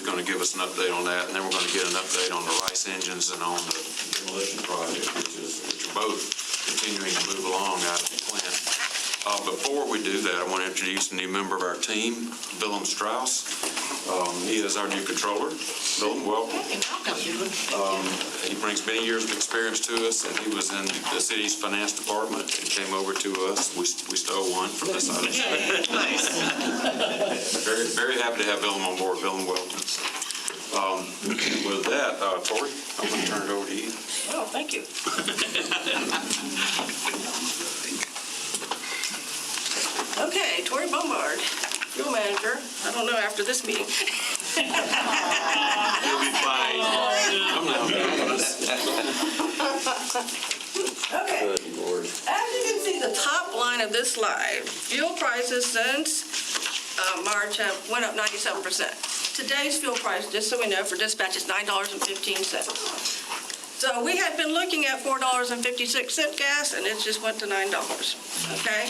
going to give us an update on that, and then we're going to get an update on the rice engines and on the demolition project, which are both continuing to move along out of the plant. Before we do that, I want to introduce a new member of our team, Strauss. He is our new controller. Willem, welcome. He brings many years of experience to us, and he was in the city's finance department and came over to us. We stole one from this side. Nice. Very, very happy to have Willem on board. Willem, welcome. With that, Tori, I'm going to turn it over to you. Oh, thank you. Okay, Tori Bombard, fuel manager. I don't know after this meeting. You'll be fine. Come now. Okay. Good Lord. As you can see, the top line of this slide, fuel prices since March have went up 97%. Today's fuel price, just so we know, for dispatch is $9.15. So we had been looking at $4.56 gas, and it just went to $9, okay?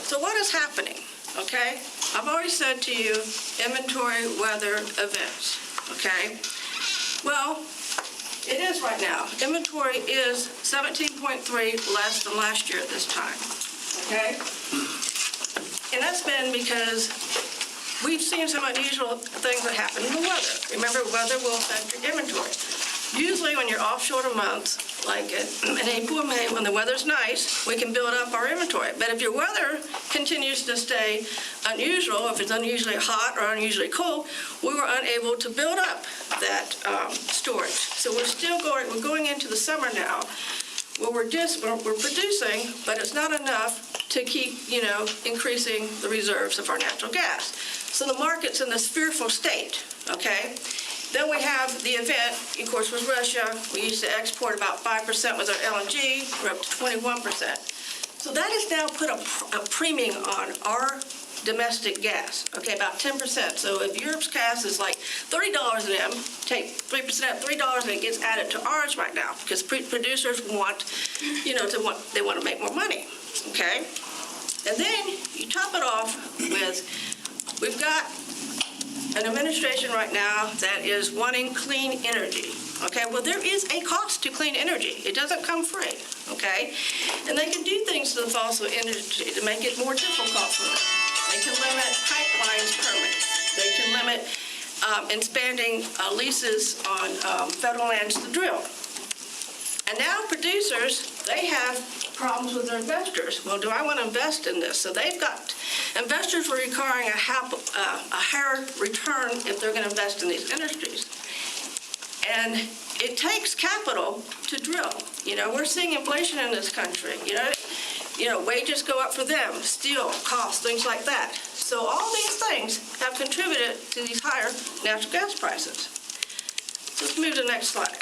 So what is happening, okay? I've already said to you, inventory, weather, events, okay? Well, it is right now. Inventory is 17.3 less than last year at this time, okay? And that's been because we've seen some unusual things that happen in the weather. Remember, weather will affect your inventory. Usually when you're offshore a month, like in April and May, when the weather's nice, we can build up our inventory. But if your weather continues to stay unusual, if it's unusually hot or unusually cold, we were unable to build up that storage. So we're going into the summer now, where we're producing, but it's not enough to keep, increasing the reserves of our natural gas. So the market's in this fearful state, okay? Then we have the event, of course, with Russia. We used to export about 5% with our LNG. We're up to 21%. So that has now put a premium on our domestic gas, okay, about 10%. So if Europe's gas is like $30 an M, take 3% at $3 and it gets added to ours right now because producers want, they want to make more money, okay? And then you top it off with, we've got an administration right now that is wanting clean energy, okay? Well, there is a cost to clean energy. It doesn't come free, okay? And they can do things to the fossil energy to make it more difficult for them. They can limit pipelines permits. They can limit expanding leases on federal lands to drill. And now producers, they have problems with their investors. Well, do I want to invest in this? So they've got, investors are requiring a higher return if they're going to invest in these industries. And it takes capital to drill. We're seeing inflation in this country. Wages go up for them, steel, costs, things like that. So all these things have contributed to these higher natural gas prices. Let's move to the next slide.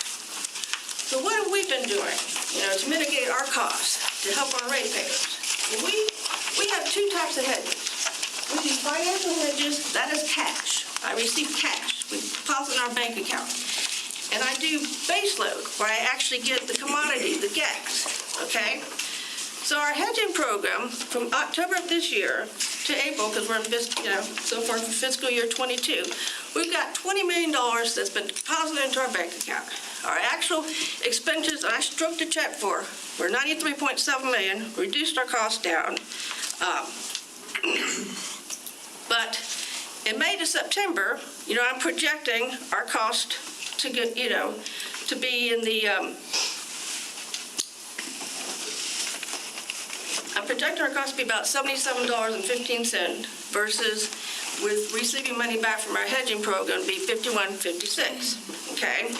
So what have we been doing, to mitigate our costs, to help our ratepayers? Well, we have two types of hedges. We do financial hedges, that is cash. I receive cash. We deposit in our bank account. And I do base load, where I actually get the commodity, the gas, okay? So our hedging program from October of this year to April, because we're in so far for fiscal year 22, we've got $20 million that's been deposited into our bank account. Our actual expenditures that I stroked a check for were $93.7 million, reduced our costs down. But in May to September, I'm projecting our cost to get, to be in the, I'm projecting our cost to be about $77.15 versus with receiving money back from our hedging program to be $51.56, okay?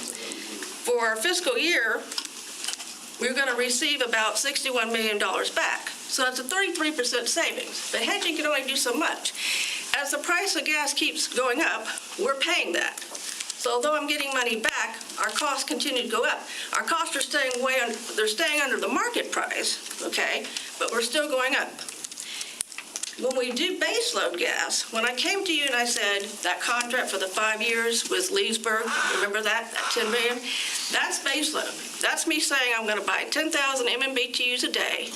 For our fiscal year, we're going to receive about $61 million back. So that's a 33% savings. But hedging can only do so much. As the price of gas keeps going up, we're paying that. So although I'm getting money back, our costs continue to go up. Our costs are staying they're staying under the market price, okay? But we're still going up. When we do baseload gas, when I came to you and I said that contract for the 5 years with Leesburg, remember that 10 million? That's baseload. That's me saying I'm going to buy 10,000 MMBTUs a day,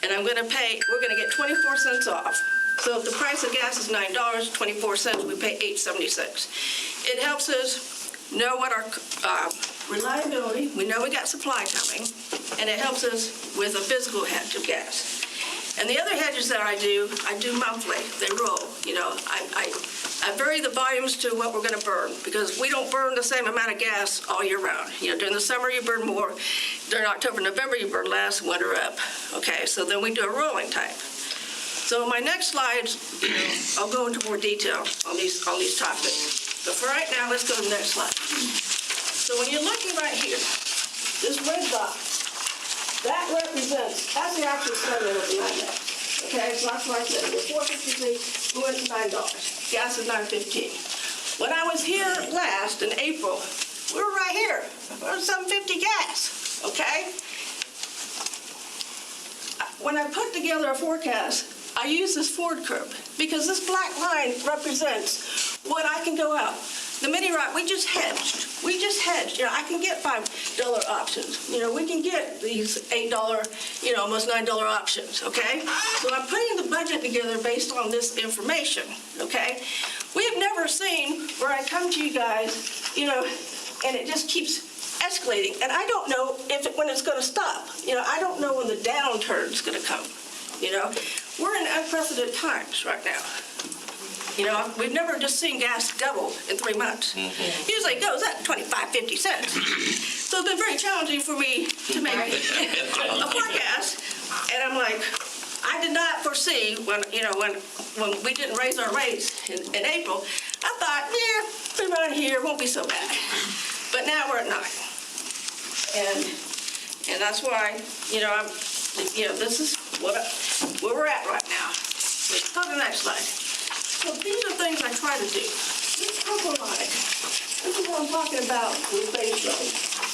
and we're going to get 24 cents off So if the price of gas is $9.24, we pay $8.76. It helps us know what our reliability, we know we got supply coming, and it helps us with a physical hedge of gas. And the other hedges that I do monthly. They roll. You know, I vary the volumes to what we're going to burn, because we don't burn the same amount of gas all year round. You know, during the summer you burn more. During October, November you burn less. Winter up. Okay, so then we do a rolling type. So in my next slides, you know, I'll go into more detail on these topics. But for right now, let's go to the next slide. So when you're looking right here, this red box, that represents, that's the actual settlement of the index. Okay, so that's what I said. We're $4.53, we went to $9. Gas is $9.15. When I was here last in April, we were right here. We were $7.50 gas. Okay? When I put together a forecast, I use this forward curve because this black line represents what I can go out. The mini rock, we just hedged. You know, I can get $5 options. You know, we can get these $8, you know, almost $9 options, okay? So I'm putting the budget together based on this information, okay? We have never seen where I come to you guys, you know, and it just keeps escalating. And I don't know when it's going to stop. You know, I don't know when the downturn's going to come, you know? We're in unprecedented times right now. You know, we've never just seen gas double in 3 months. Usually it goes up 25, 50 cents. So it's been very challenging for me to make a forecast. And I'm like, I did not foresee when we didn't raise our rates in April, I thought, yeah, around here, it won't be so bad. But now we're at 9. And that's why, you know, this is where we're at right now. Let's go to the next slide. So these are things I try to do. This is programmatic. This is what I'm talking about with base loading.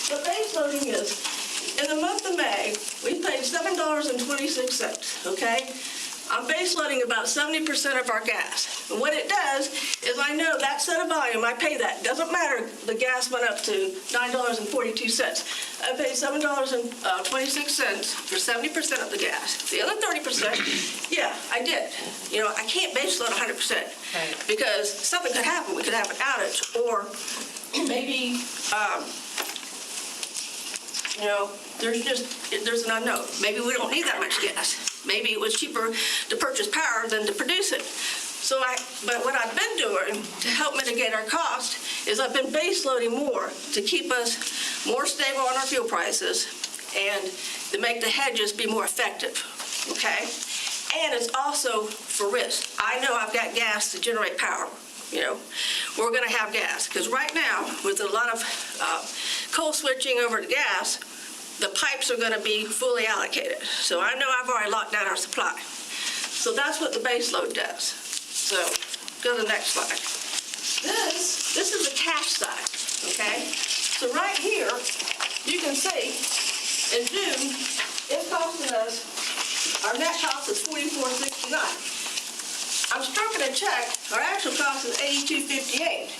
What base loading is, in the month of May, we paid $7.26, okay? I'm base loading about 70% of our gas. And what it does is I know that set of volume, I pay that. Doesn't matter, the gas went up to $9.42. I paid $7.26 for 70% of the gas. The other 30%, yeah, I did. You know, I can't base load 100% because something could happen. We could have an outage, or maybe, you know, there's an unknown. Maybe we don't need that much gas. Maybe it was cheaper to purchase power than to produce it. But what I've been doing to help mitigate our cost is I've been base loading more to keep us more stable on our fuel prices and to make the hedges be more effective, okay? And it's also for risk. I know I've got gas to generate power. You know, we're going to have gas because right now, with a lot of coal switching over to gas, the pipes are going to be fully allocated. So I know I've already locked down our supply. So that's what the base load does. So go to the next slide. This is the cash side, okay? So right here, you can see in June, it costed us, our net cost is $44.69. I'm stroking a check, our actual cost is $82.58.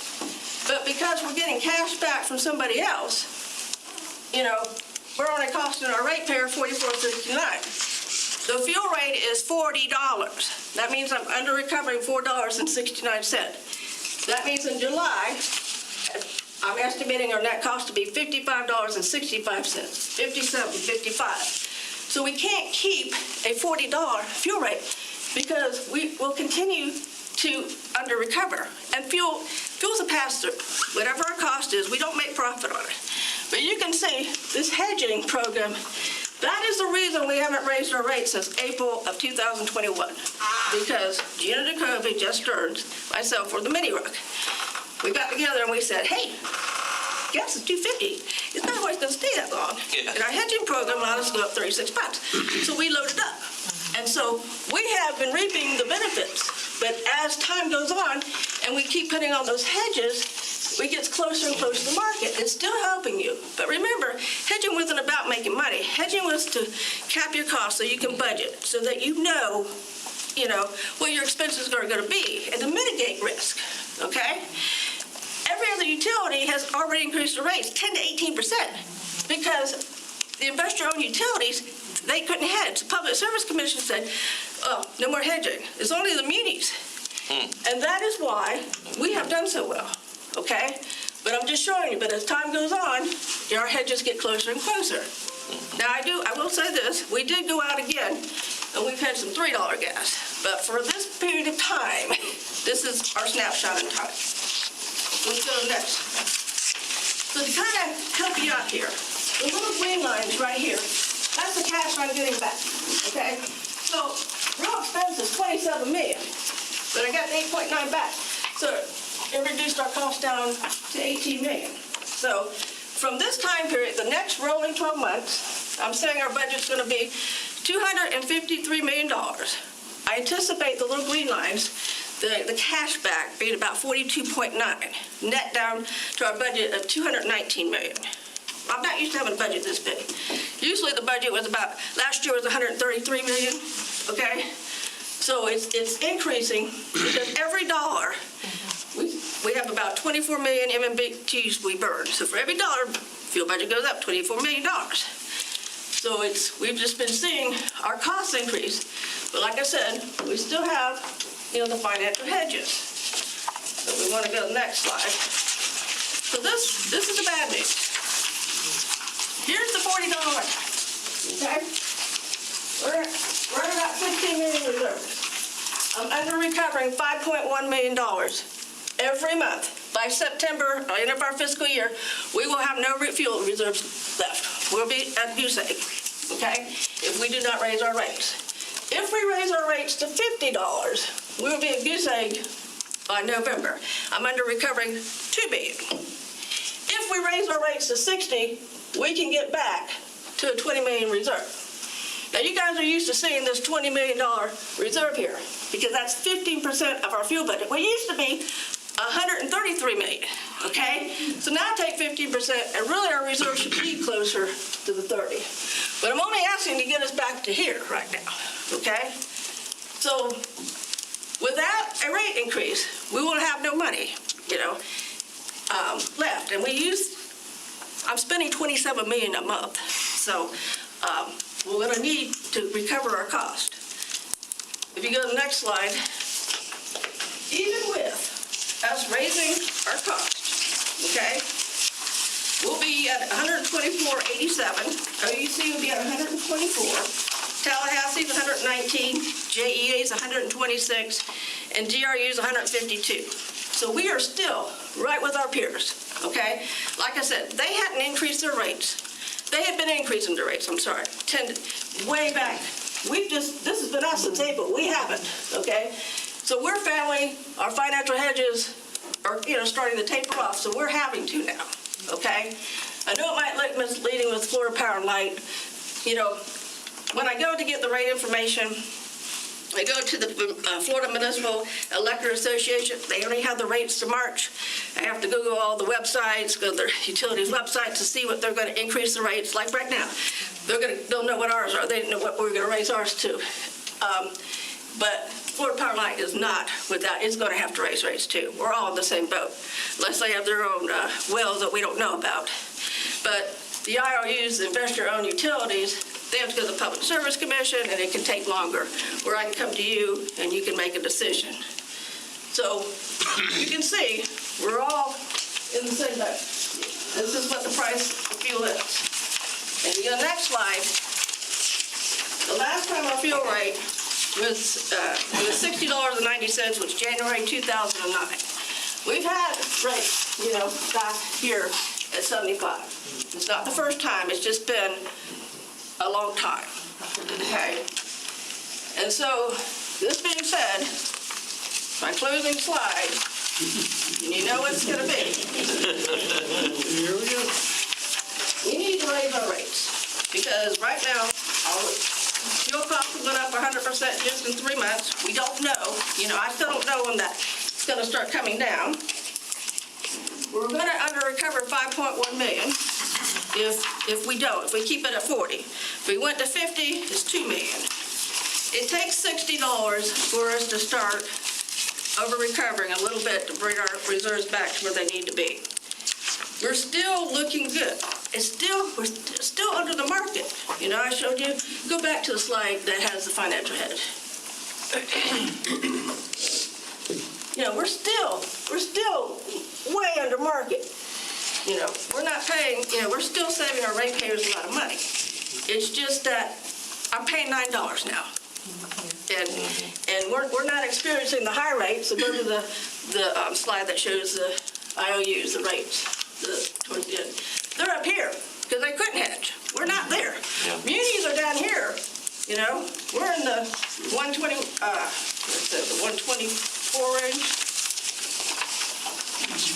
But because we're getting cash back from somebody else, you know, we're only costing our ratepayer $44.69. The fuel rate is $40. That means I'm under recovering $4.69. That means in July, I'm estimating our net cost to be $55.65, $57.55. So we can't keep a $40 fuel rate because we will continue to under recover. And fuel's a pass-through. Whatever our cost is, we don't make profit on it. But you can see this hedging program, that is the reason we haven't raised our rates since April of 2021. Because Gina DeCovey, Jess Stearns, myself, for the mini rock. We got together and we said, hey, gas is $2.50. It's not always going to stay that long. Yeah. And our hedging program allowed us to go up $36. So we loaded up. And so we have been reaping the benefits. But as time goes on and we keep putting on those hedges, we get closer and closer to the market. It's still helping you. But remember, hedging wasn't about making money. Hedging was to cap your costs so you can budget, so that you know what your expenses are going to be, and to mitigate risk, okay? Every other utility has already increased the rates 10 to 18% because the investor-owned utilities, they couldn't hedge. The Public Service Commission said, no more hedging. It's only the munis. And that is why we have done so well, okay? But I'm just showing you, but as time goes on, our hedges get closer and closer. Now, I will say this, we did go out again, and we've had some $3 gas. But for this period of time, this is our snapshot in time. Let's go next. So to kind of help you out here, the little green lines right here, that's the cash I'm getting back, okay? So real expense is $27 million, but I got 8.9 back. So it reduced our cost down to $18 million. So from this time period, the next rolling 12 months, I'm saying our budget's going to be $253 million. I anticipate the little green lines, the cash back being about 42.9, net down to our budget of $219 million. I'm not used to having a budget this big. Usually the budget was about, last year was $133 million, okay? So it's increasing because every dollar, we have about 24 million MMBTUs we burn. So for every dollar, fuel budget goes up $24 million. So we've just been seeing our costs increase. But like I said, we still have, the financial hedges. So we want to go to the next slide. So this is the bad news. Here's the $40, okay? We're at about 15 million reserves. I'm under recovering $5.1 million every month. By September, end of our fiscal year, we will have no fuel reserves left. We'll be at goose egg, okay? If we do not raise our rates. If we raise our rates to $50, we will be at goose egg by November. I'm under recovering $2 billion. If we raise our rates to 60, we can get back to a 20 million reserve. Now you guys are used to seeing this $20 million reserve here because that's 15% of our fuel budget. We used to be 133 million, okay? So now take 15% and really our reserve should be closer to the 30. But I'm only asking to get us back to here right now, okay? So without a rate increase, we will have no money, left. And I'm spending $27 million a month. So we're going to need to recover our cost. If you go to the next slide, even with us raising our cost, okay, we'll be at 124.87. OUC will be at 124. Tallahassee is 119. JEA is 126. And GRU is 152. So we are still right with our peers, okay? Like I said, they hadn't increased their rates. They had been increasing their rates, way back. This has been us since April. We haven't, okay? So we're family, our financial hedges are, starting to taper off, so we're having to now, okay? I know it might look misleading with Florida Power and Light. When I go to get the rate information, I go to the Florida Municipal Electric Association. They only have the rates to March. I have to Google all the websites, go to their utilities website to see what they're going to increase the rates. Like right now, they'll know what ours are. They didn't know what we were going to raise ours to. But Florida Power and Light is not without. It's going to have to raise rates too. We're all in the same boat, unless they have their own wells that we don't know about. But the IOUs, the investor-owned utilities, they have to go to the Public Service Commission, and it can take longer, where I can come to you, and you can make a decision. So you can see, we're all in the same boat. This is what the price of fuel is. And you go to the next slide. The last time our fuel rate was $60.90, was January 2009. We've had rates, back here at 75. It's not the first time, it's just been a long time, okay? And so, this being said, my closing slide, you know what it's going to be. Here we go. We need to raise our rates, because right now, our fuel costs went up 100% just in 3 months. We don't know, I still don't know when that's going to start coming down. We're going to under-recover $5.1 million. If we if we keep it at 40. If we went to 50, it's $2 million. It takes $60 for us to start over-recovering a little bit to bring our reserves back to where they need to be. We're still looking good. We're still under the market. I showed you, go back to the slide that has the financial hedge. You know, we're still way under market. You know, we're not paying, you know, we're still saving our ratepayers a lot of money. It's just that I'm paying $9 now. And we're not experiencing the high rates. So go to the slide that shows the IOUs, the rates, towards the end. They're up here because they couldn't hedge. We're not there. Yeah. Munis are down here, you know. We're in the 124 range.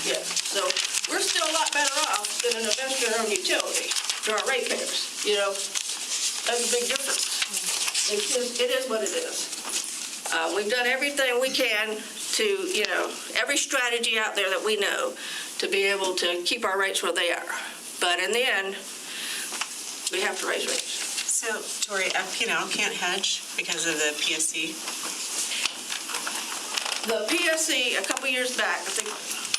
Yeah, so we're still a lot better off than an investor-owned utility to our ratepayers, you know. That's a big difference. It is what it is. We've done everything we can to, you know, every strategy out there that we know to be able to keep our rates where they are. But in the end, we have to raise rates. So, Tori, FP&L can't hedge because of the PSC? The PSC, a couple years back, I think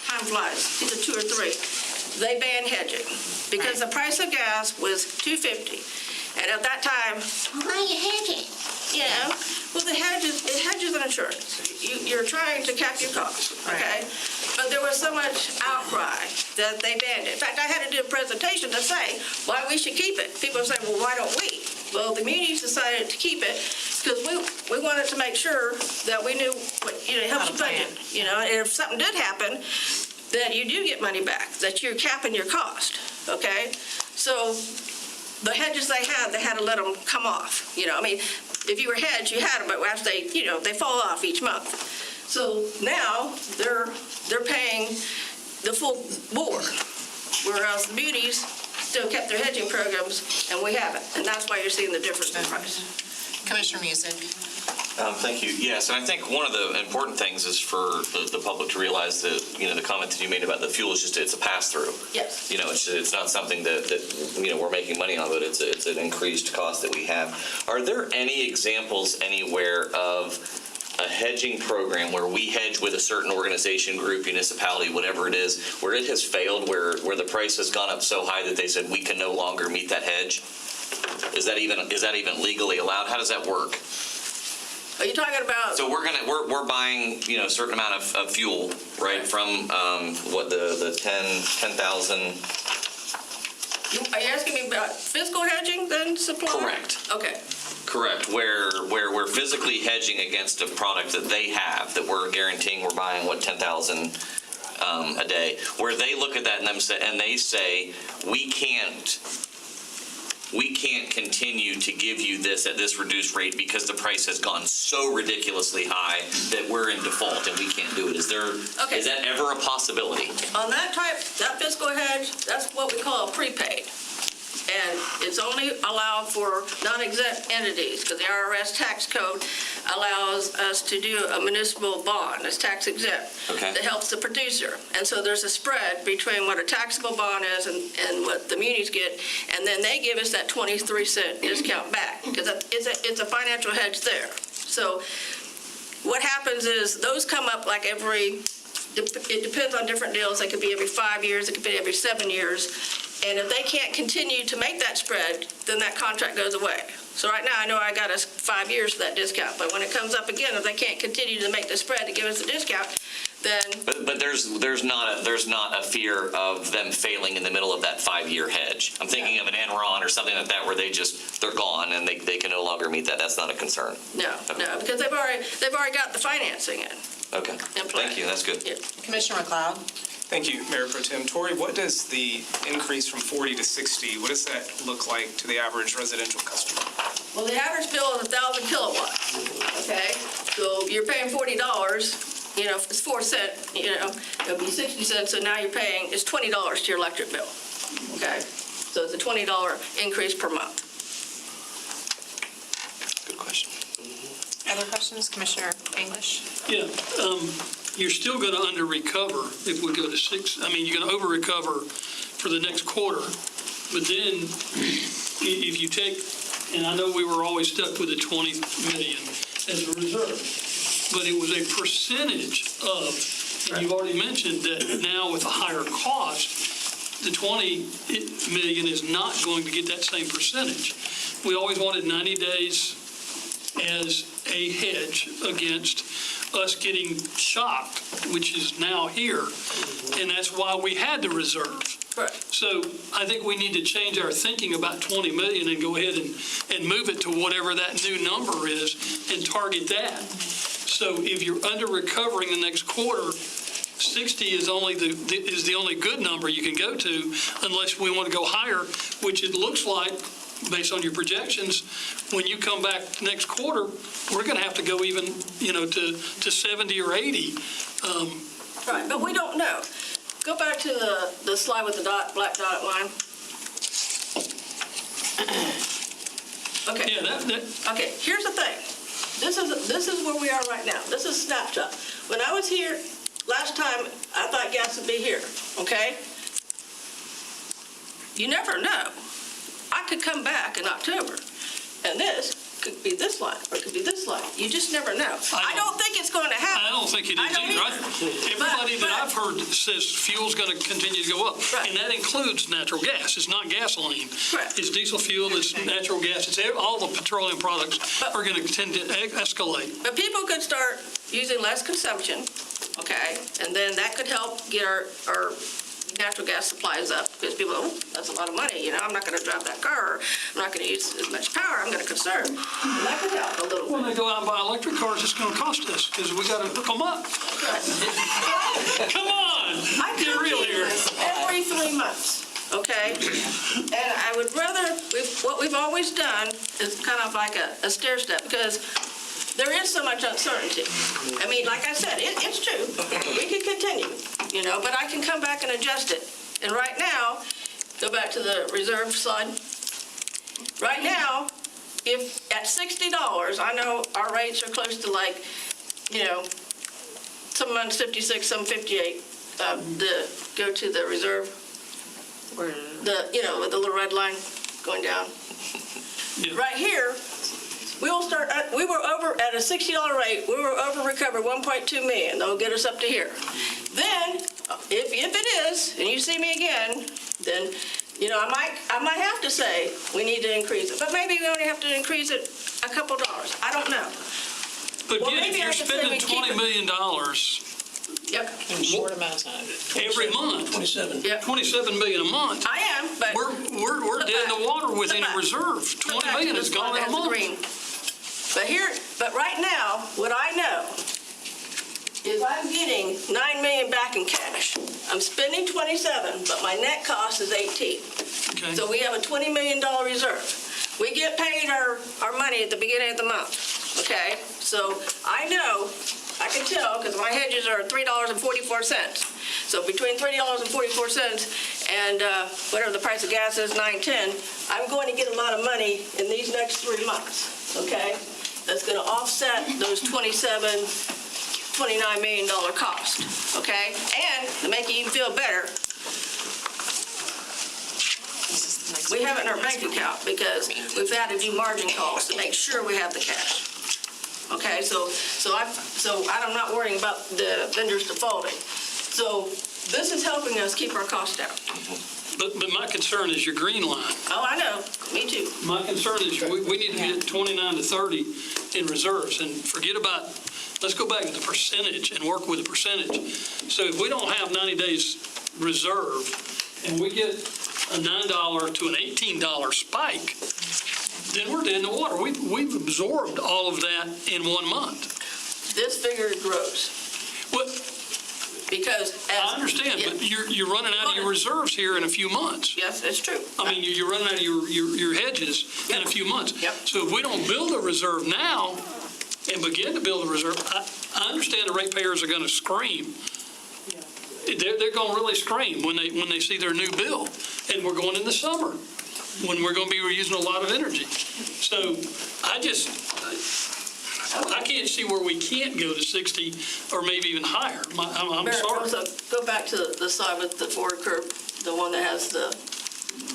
time flies, either 2 or 3, they banned hedging because the price of gas was $2.50. And at that time, why are you hedging? You know, well, it hedges on insurance. You're trying to cap your costs, okay? But there was so much outcry that they banned it. In fact, I had to do a presentation to say why we should keep it. People say, well, why don't we? Well, the munis decided to keep it because we wanted to make sure that we knew what, you know, it helps you budget. You know, and if something did happen, that you do get money back, that you're capping your cost, okay? So the hedges they had to let them come off. You know, I mean, if you were hedged, you had them, but after they, you know, they fall off each month. So now they're paying the full board, whereas the munis still kept their hedging programs, and we haven't. And that's why you're seeing the difference in price. Commissioner Music. Thank you. Yes, and I think one of the important things is for the public to realize that, you know, the comment that you made about the fuel is just, it's a pass-through. Yes. You know, it's not something that you know, we're making money on, but it's an increased cost that we have. Are there any examples anywhere of a hedging program where we hedge with a certain organization, group, municipality, whatever it is, where it has failed, where the price has gone up so high that they said we can no longer meet that hedge? Is that even legally allowed? How does that work? Are you talking about? So we're buying, you know, a certain amount of fuel, right, from what the 10,000. Are you asking me about physical hedging then, supply? Correct. Okay. Correct. Where we're physically hedging against a product that they have, that we're guaranteeing we're buying 10,000 a day. Where they look at that and they say we can't continue to give you this at this reduced rate because the price has gone so ridiculously high that we're in default and we can't do it. Is that ever a possibility? On that fiscal hedge, that's what we call a prepaid. And it's only allowed for non-exempt entities because the IRS tax code allows us to do a municipal bond that's tax exempt. Okay. That helps the producer. And so there's a spread between what a taxable bond is and what the munis get. And then they give us that 23-cent discount back because it's a financial hedge there. So what happens is those come up like it depends on different deals. They could be every 5 years. It could be every 7 years. And if they can't continue to make that spread, then that contract goes away. So right now, I know I got us 5 years for that discount, but when it comes up again, if they can't continue to make the spread to give us the discount, then... But there's not a fear of them failing in the middle of that 5-year hedge. I'm thinking of an Enron or something like that where they're gone and they can no longer meet that. That's not a concern. No, because they've already got the financing in. Okay. Thank you. That's good. Yeah. Commissioner McLeod. Thank you, Mayor Pro Tem. Tori, what does the increase from 40 to 60, what does that look like to the average residential customer? Well, the average bill is 1,000 kilowatts, okay? So you're paying $40, you know, if it's 4 cents, you know, it'll be 60 cents, so now it's $20 to your electric bill, okay? So it's a $20 increase per month. Good question. Other questions? Commissioner English? Yeah, you're still going to under-recover if we go to 6. I mean, you're going to over-recover for the next quarter. But then if you take, and I know we were always stuck with the 20 million as a reserve, but it was a percentage of, and you've already mentioned that now with a higher cost, the 20 million is not going to get that same percentage. We always wanted 90 days as a hedge against us getting shocked, which is now here, and that's why we had the reserves. Right. So I think we need to change our thinking about 20 million and go ahead and move it to whatever that new number is and target that. So if you're under recovering the next quarter, 60 is the only good number you can go to unless we want to go higher, which it looks like, based on your projections, when you come back next quarter, we're going to have to go even, to 70 or 80. Right, but we don't know. Go back to the slide with the black dotted line. Okay. Yeah, Okay, here's the thing. This is where we are right now. This is a snapshot. When I was here last time, I thought gas would be here, okay? You never know. I could come back in October, and this could be this line, or it could be this line. You just never know. I don't think it's going to happen. I don't think it is I don't either. Everybody But- that I've heard says fuel's going to continue to go up. Right. And that includes natural gas. It's not gasoline. Correct. It's diesel fuel, it's natural gas, it's all the petroleum products are going to tend to escalate. But people could start using less consumption, okay? And then that could help get our natural gas supplies up, because people, that's a lot of money, I'm not going to drive that car, I'm not going to use as much power, I'm going to conserve. And that could help a little When bit. they go out and buy electric cars, it's going to cost us because we got to hook them up. Come on, I get come real to here. this every 3 months, okay? And I would rather, what we've always done is kind of like a stair step, because there is so much uncertainty. I mean, like I said, it's true. We could continue, but I can come back and adjust it. And right now, go back to the reserve slide. Right now, if at $60, I know our rates are close to some months 56, some 58, go to the reserve. With the little red line going down. Yeah. Right here, we were over at a $60 rate, we were over recovered 1.2 million. They'll get us up to here. Then, if it is, and you see me again, then, I might have to say we need to increase it. But maybe we only have to increase it a couple dollars. I don't know. But Well, again, if maybe I you're could say spending we keep $20 it. million Yep, in a short amount of time. every month, 27. yep. 27 million a month, I am, but. we're dead in the water with any reserve. 20 million is gone in a month. But right now, what I know is I'm getting 9 million back in cash. I'm spending 27, but my net cost is 18. Okay. So we have a $20 million reserve. We get paid our money at the beginning of the month, okay? So I know, I can tell, because my hedges are $3.44. So between $3.44 and whatever the price of gas is, $9.10, I'm going to get a lot of money in these next 3 months, okay? That's going to offset those $29 million cost, okay? And to make it even feel better, we have it in our bank account because we've had to do margin calls to make sure we have the cash. Okay, so I'm not worrying about the vendors defaulting. So this is helping us keep our costs down. But my concern is your green line. Oh, I know, me too. My concern is we need to be at 29 to 30 in reserves, and forget about, let's go back to the percentage and work with the percentage. So if we don't have 90 days reserve and we get a $9 to an $18 spike, then we're dead in the water. We've absorbed all of that in 1 month. This figure grows Well, because I understand, Yeah. but you're running out of your reserves here in a few months. Yes, it's true. I mean, you're running out of your hedges in a few months. Yep. So if we don't build a reserve now and begin to build a reserve, I understand the ratepayers are going to scream. They're going to really scream when they see their new bill. And we're going in the summer when we're going to be using a lot of energy. So I can't see where we can't go to 60 or maybe even higher. I'm Mayor, sorry. also, go back to the slide with the forward curve, the one that has the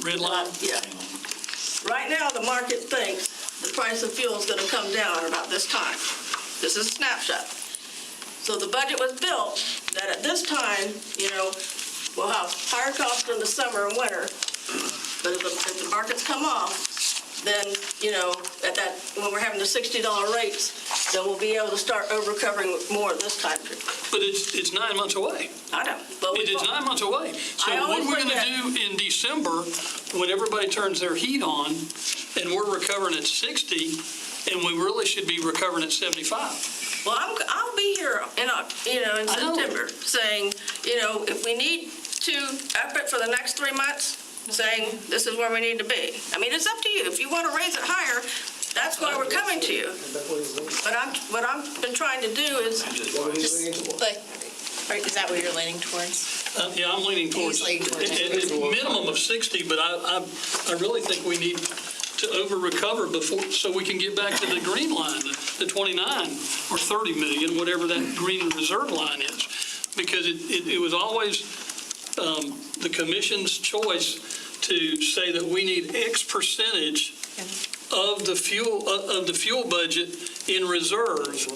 Red line. Yeah. Right now, the market thinks the price of fuel is going to come down about this time. This is a snapshot. So the budget was built that at this time, we'll have higher costs in the summer and winter. But if the markets come off, then, at that, when we're having the $60 rates, then we'll be able to start over-recovering more this time. But it's 9 months away. I know, but It is 9 months away. So I what always we're think going to do in December, when everybody turns their heat on, and we're recovering at 60, and we really should be recovering at 75. Well, I'll be here in I know. September saying, if we need to up it for the next 3 months, saying this is where we need to be. I mean, it's up to you. If you want to raise it higher, that's why we're coming to you. But what I've been trying to do is, Like, is that what you're leaning towards? Yeah, I'm leaning towards, He's leaning towards at a minimum of 60, but I really think we need to over-recover before, so we can get back to the green line, the 29 or 30 million, whatever that green reserve line is. Because it was always the commission's choice to say that we need X percentage of the fuel budget in reserves.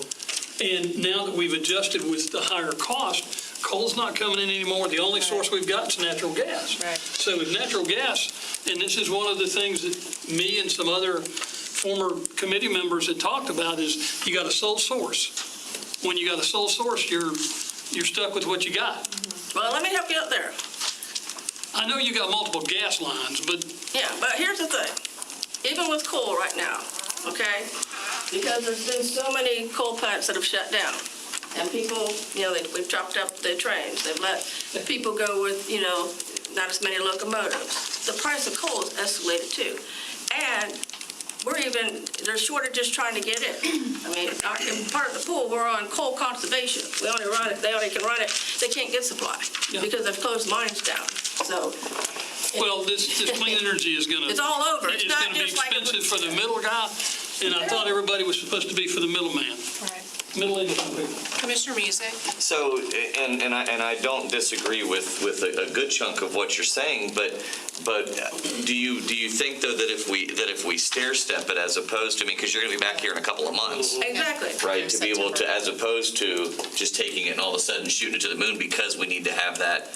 And now that we've adjusted with the higher cost, coal's not coming in anymore. The only source we've got is natural gas. Right. So with natural gas, and this is one of the things that me and some other former committee members had talked about, is you got a sole source. When you got a sole source, you're stuck with what you got. well, let me help you out there. I know you got multiple gas lines, but Yeah, but here's the thing. Even with coal right now, okay? Because there's been so many coal plants that have shut down. And people, we've chopped up the trains. They've let people go with, not as many locomotives. The price of coal has escalated too. And there's shortages trying to get in. I mean, in part of the pool, we're on coal conservation. They only can run it, they can't get supply because they've closed mines down. So, well, this clean energy is going to... It's all over. It's not going to be just like a- expensive for the middle guy, and I thought everybody was supposed to be for the middleman, middle income people. Commissioner Music? So, and I don't disagree with a good chunk of what you're saying, but do you think though that if we stair step it as opposed to, because you're going to be back here in a couple of months, Exactly. right? To be able to, as opposed to just taking it and all of a sudden shooting it to the moon because we need to have that,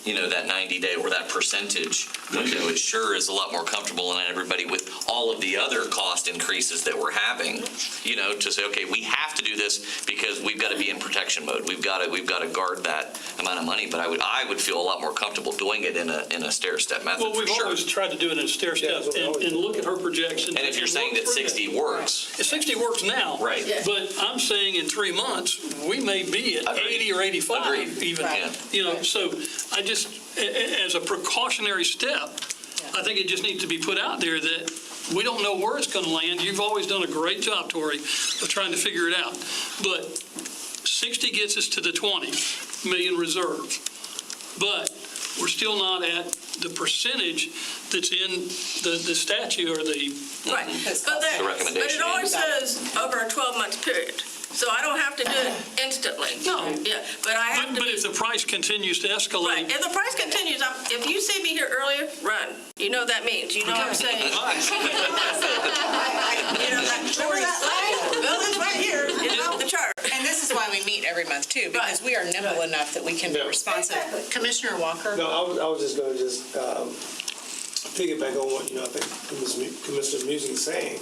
that 90-day or that percentage, it sure is a lot more comfortable than everybody with all of the other cost increases that we're having, to say, okay, we have to do this because we've got to be in protection mode. We've got to guard that amount of money. But I would feel a lot more comfortable doing it in a stair step method. Well, we've for sure. always tried to do it in a stair step and look at her projections. And if you're saying that 60 works, 60 works now. right? Yeah. But I'm saying in 3 months, we may be at Agreed. 80 or 85 Agreed. even. Yeah. So I just, as a precautionary step, I think it just needs to be put out there that we don't know where it's going to land. You've always done a great job, Tori, of trying to figure it out. But 60 gets us to the 20 million reserves. But we're still not at the percentage that's in the statute or the... Right. The recommendation. But it always says over a 12-month period. So I don't have to do it instantly. No. Yeah, but I have to But be... if the price continues to Right. escalate... If the price continues, if you see me here earlier, run. You know what that means. You know what I'm saying? You know that building's right here, the chart. And this is why we meet every month too, because we are nimble enough that we can be responsive. Exactly. Commissioner Walker? No, I was just going to piggyback on what, I think Commissioner Music is saying.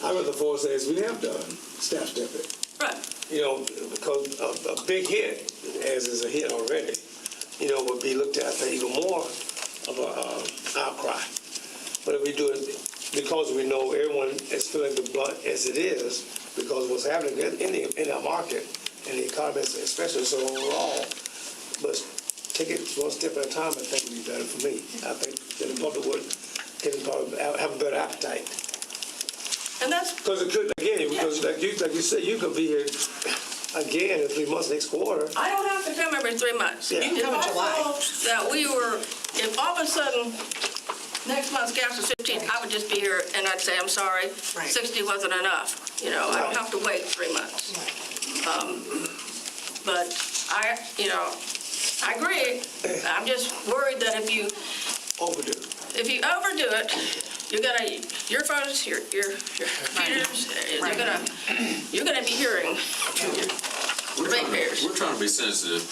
I would look forward to say is we have done staff stepping. Right. Because a big hit, as is a hit already, would be looked at, I think, even more of a outcry. But if we do it, because we know everyone is feeling the blunt as it is, because of what's happening in our market and the economy, especially so overall, but take it one step at a time, I think would be better for me. I think that the public can probably have a better appetite. And that's... Because it could, again, because like you said, you could be here again in 3 months next quarter. I don't have to come every 3 months. Yeah. You can come in July. If all of a sudden, next month's gas was 15, I would just be here and I'd say, I'm sorry, Right. 60 wasn't enough. I don't have to wait 3 months. But I agree. I'm just worried that if you overdo it, your phones, your computers, you're gonna be hearing We're ratepayers. trying to be sensitive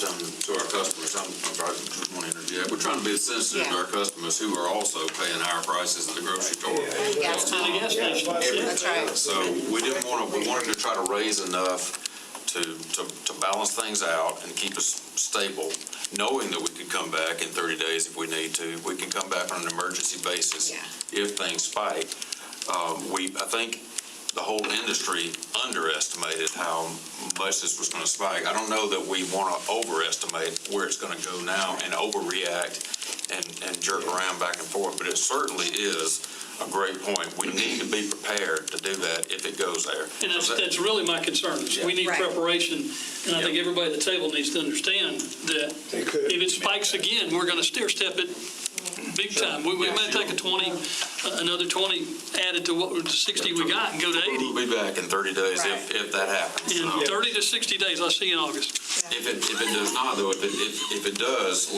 to our customers. I just want to Yeah, we're trying to be sensitive to our customers who are also paying higher prices at the grocery store. Gas To the gas station. That's right. So we wanted to try to raise enough to balance things out and keep us stable, knowing that we could come back in 30 days if we need to. We can come back on an emergency basis if things spike. I think the whole industry underestimated how much this was going to spike. I don't know that we want to overestimate where it's going to go now and overreact and jerk around back and forth, but it certainly is a great point. We need to be prepared to do that if it goes there. And that's really my concern. Is we need Right. preparation, and I think everybody at the table needs to understand that if it spikes again, we're going to stair-step it big time. We may take another 20 added to what the 60 we got and go to 80. We'll be back in 30 days Right. if that happens. In 30 to 60 days, I'll see you in August. If it does not, though, if it does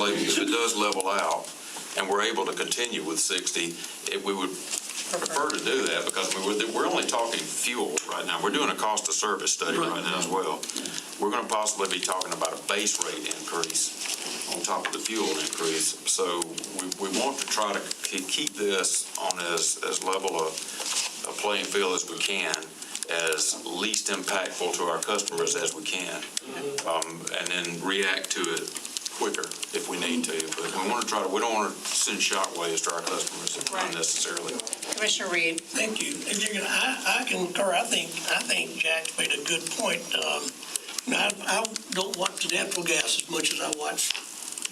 level out and we're able to continue with 60, we would prefer to do that because we're only talking fuel right now. We're doing a cost of service study right now as well. We're going to possibly be talking about a base rate increase on top of the fuel increase. So we want to try to keep this on as level a playing field as we can, as least impactful to our customers as we can, and then react to it quicker if we need to. But we don't want to send shockwaves to our customers unnecessarily. Commissioner Reed. Thank you. And again, I concur. I think Jack's made a good point. I don't watch the natural gas as much as I watch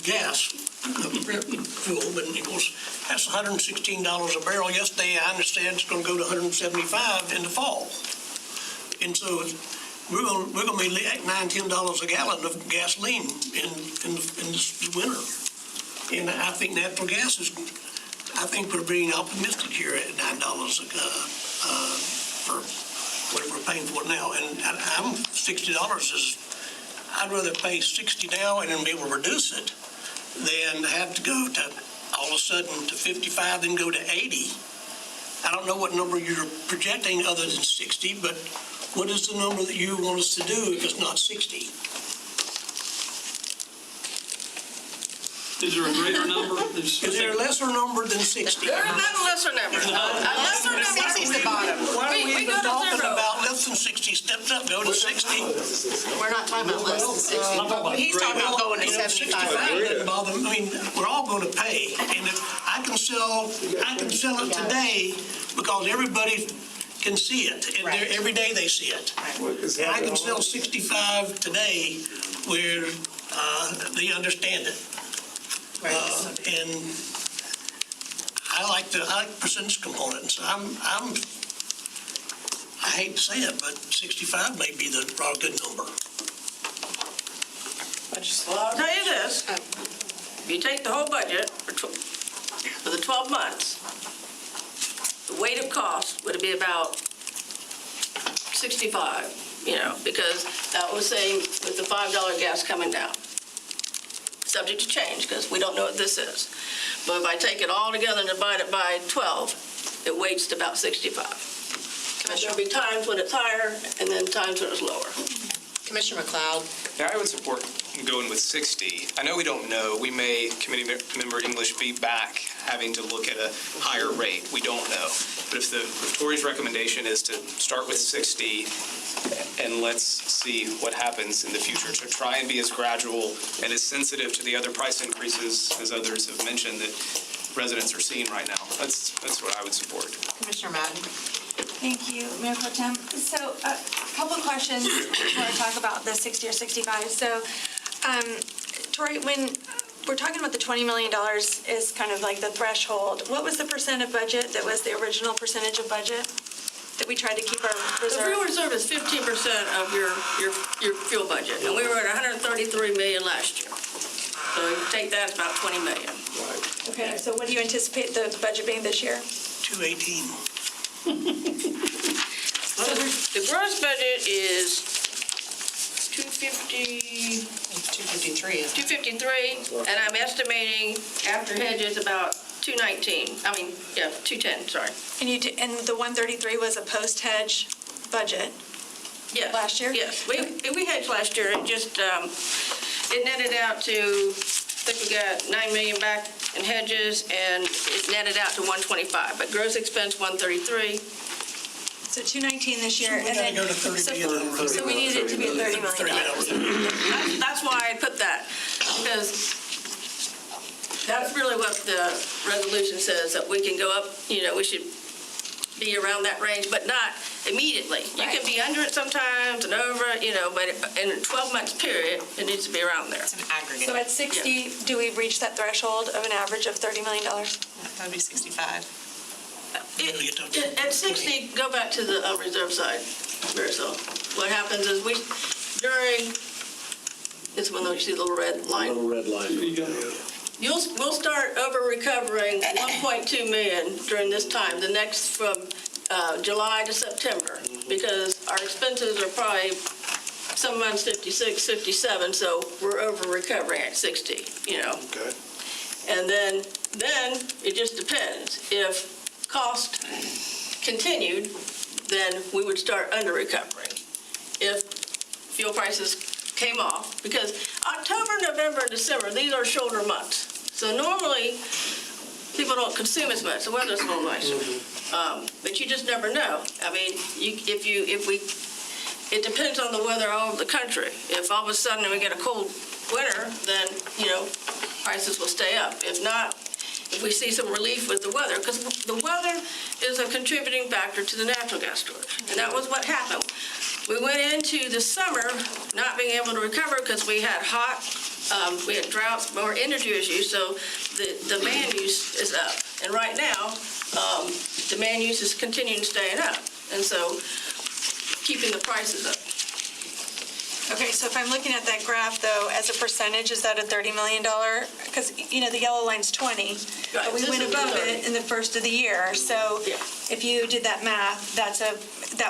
gas, fuel, but of course, that's $116 a barrel. Yesterday, I understand it's going to go to $175 in the fall. And so we're going to be like $9, $10 a gallon of gasoline in this winter. And I think natural gas is, I think we're being optimistic here at $9 for what we're paying for now. And I'm $60 is, I'd rather pay 60 now and then be able to reduce it than have to go to all of a sudden to 55, then go to 80. I don't know what number you're projecting other than 60, but what is the number that you want us to do if it's not 60? Is there a greater number? Is there a lesser number than 60? There is not a lesser number. A lesser number. 60 is the bottom. Why are we We even go to talking zero. about less than 60? Steps up, go to 60. We're not talking about less than 60. He's talking about going to You know, 75. doesn't bother me. I mean, we're all going to pay, and if I can sell it today because everybody can see it, and Right. every day they see it. And I can sell 65 today where they understand it. And I like the percentage component. So I hate to say it, but 65 may be the good number. Well, I'll tell you this, if you take the whole budget for the 12 months, the weighted cost would be about 65, because that was saying with the $5 gas coming down. Subject to change, because we don't know what this is. But if I take it all together and divide it by 12, it weights to about 65. There'll be times when it's higher and then times when it's lower. Commissioner McLeod. Yeah, I would support going with 60. I know we don't know. We may, committee member English, be back having to look at a higher rate. We don't know. But if Tori's recommendation is to start with 60, and let's see what happens in the future, to try and be as gradual and as sensitive to the other price increases as others have mentioned that residents are seeing right now. That's what I would support. Commissioner Madden. Thank you, Mayor Pro Tem. So a couple of questions before I talk about the 60 or 65. So, Tori, when we're talking about the $20 million is kind of like the threshold, what was the percent of budget that was the original percentage of budget that we tried to keep our The fuel reserve? reserve is 15% of your fuel budget, and we were at $133 million last year. So if you take that, it's about $20 million. Okay, so what do you anticipate the budget being this year? 218. The gross budget is 250. 253, and I'm estimating after hedges about 210, sorry. And the 133 was a post-hedge budget Yes. last year? Yes, we hedged last year, it just, it netted out to think we got 9 million back in hedges, and it's netted out to 125, but gross expense 133. So 219 this year, So we and gotta then. go to 30 million. So we need it to be $30 million. That's why I put that, because that's really what the resolution says, that we can go up, we should be around that range, but not immediately. You can be under it sometimes and over it, but in a 12-month period, it needs to be around there. It's an aggregate. So at 60, do we reach that threshold of an average of $30 million? That'd be 65. At 60, go back to the reserve side, Marisol. What happens is it's when you see the little red line. We'll start over recovering 1.2 million during this time, the next from July to September, because our expenses are probably some months 56, 57, so we're over recovering at 60, Okay. And then it just depends. If cost continued, then we would start under recovering. If fuel prices came off, because October, November, and December, these are shoulder months. So normally, people don't consume as much. The weather's a little nicer. But you just never know. I mean, it depends on the weather all over the country. If all of a sudden we get a cold winter, then, prices will stay up. If not, if we see some relief with the weather, because the weather is a contributing factor to the natural gas storage. And that was what happened. We went into the summer not being able to recover because we had we had droughts, more energy issues, so the demand use is up. And right now, demand use is continuing staying up, and so keeping the prices up. Okay, so if I'm looking at that graph, though, as a percentage, is that a $30 million? Because, the yellow line's 20, but we went above it in the first of the year. So if you did that math, that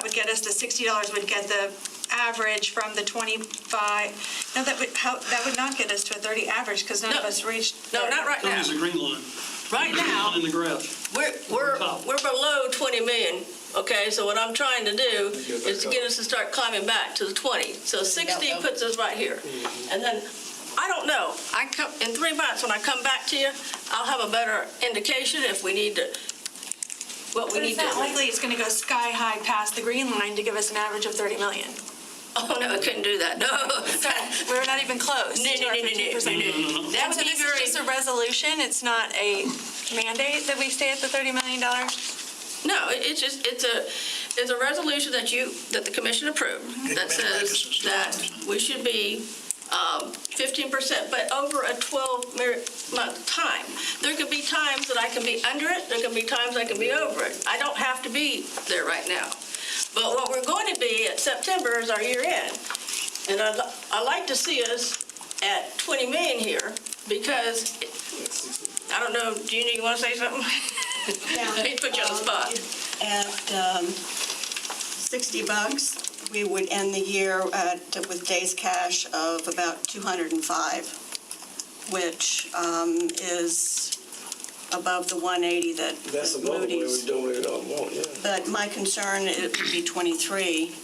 would get us to $60 would get the average from the 25. No, that would not get us to a 30 average, because none of us reached. No, not right now. There's a green line. Right now, In the graph. we're below 20 million. Okay, so what I'm trying to do is to get us to start climbing back to the 20. So 60 puts us right here. And then, I don't know, in 3 months, when I come back to you, I'll have a better indication if we need to, what we But need it's to. not likely it's going to go sky high past the green line to give us an average of 30 million. Oh, no, I couldn't do that, no. So we're not even close. No. to our 15%. That And so would be this very, is just a resolution, it's not a mandate that we stay at the $30 million? no, it's a resolution that the commission approved that says that we should be 15%, but over a 12-month time. There could be times that I can be under it, there can be times I can be over it. I don't have to be there right now. But what we're going to be at September is our year end. And I'd like to see us at 20 million here, because, I don't know, Gina, you want to say something? Yeah. Let me put you on the spot. At $60, we would end the year with days cash of about 205, which is above the 180 That's that above where we Moody's. doing it all more, yeah. But my concern, it would be 23,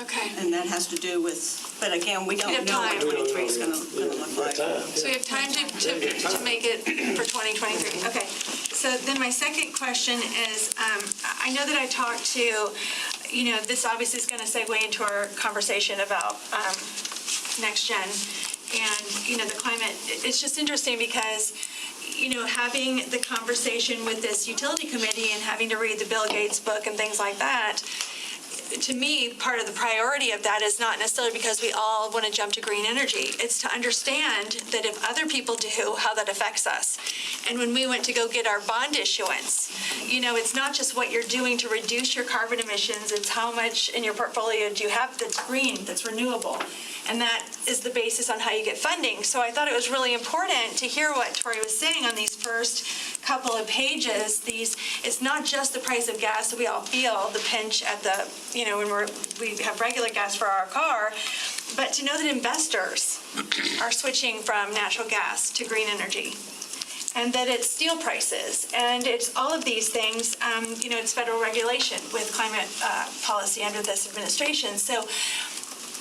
Okay. and that has to do with, but again, we don't have know what time. 23 is going to look like. So we have time to make it for 2023. Okay. So then my second question is, I know that I talked to, this obviously is going to segue into our conversation about next gen and, the climate. It's just interesting because, having the conversation with this utility committee and having to read the Bill Gates book and things like that, to me, part of the priority of that is not necessarily because we all want to jump to green energy. It's to understand that if other people do, how that affects us. And when we went to go get our bond issuance, it's not just what you're doing to reduce your carbon emissions, it's how much in your portfolio do you have that's green, that's renewable. And that is the basis on how you get funding. So I thought it was really important to hear what Tori was saying on these first couple of pages. It's not just the price of gas that we all feel, the pinch at the, when we have regular gas for our car, but to know that investors are switching from natural gas to green energy. And that it's steel prices, and it's all of these things, it's federal regulation with climate policy under this administration. So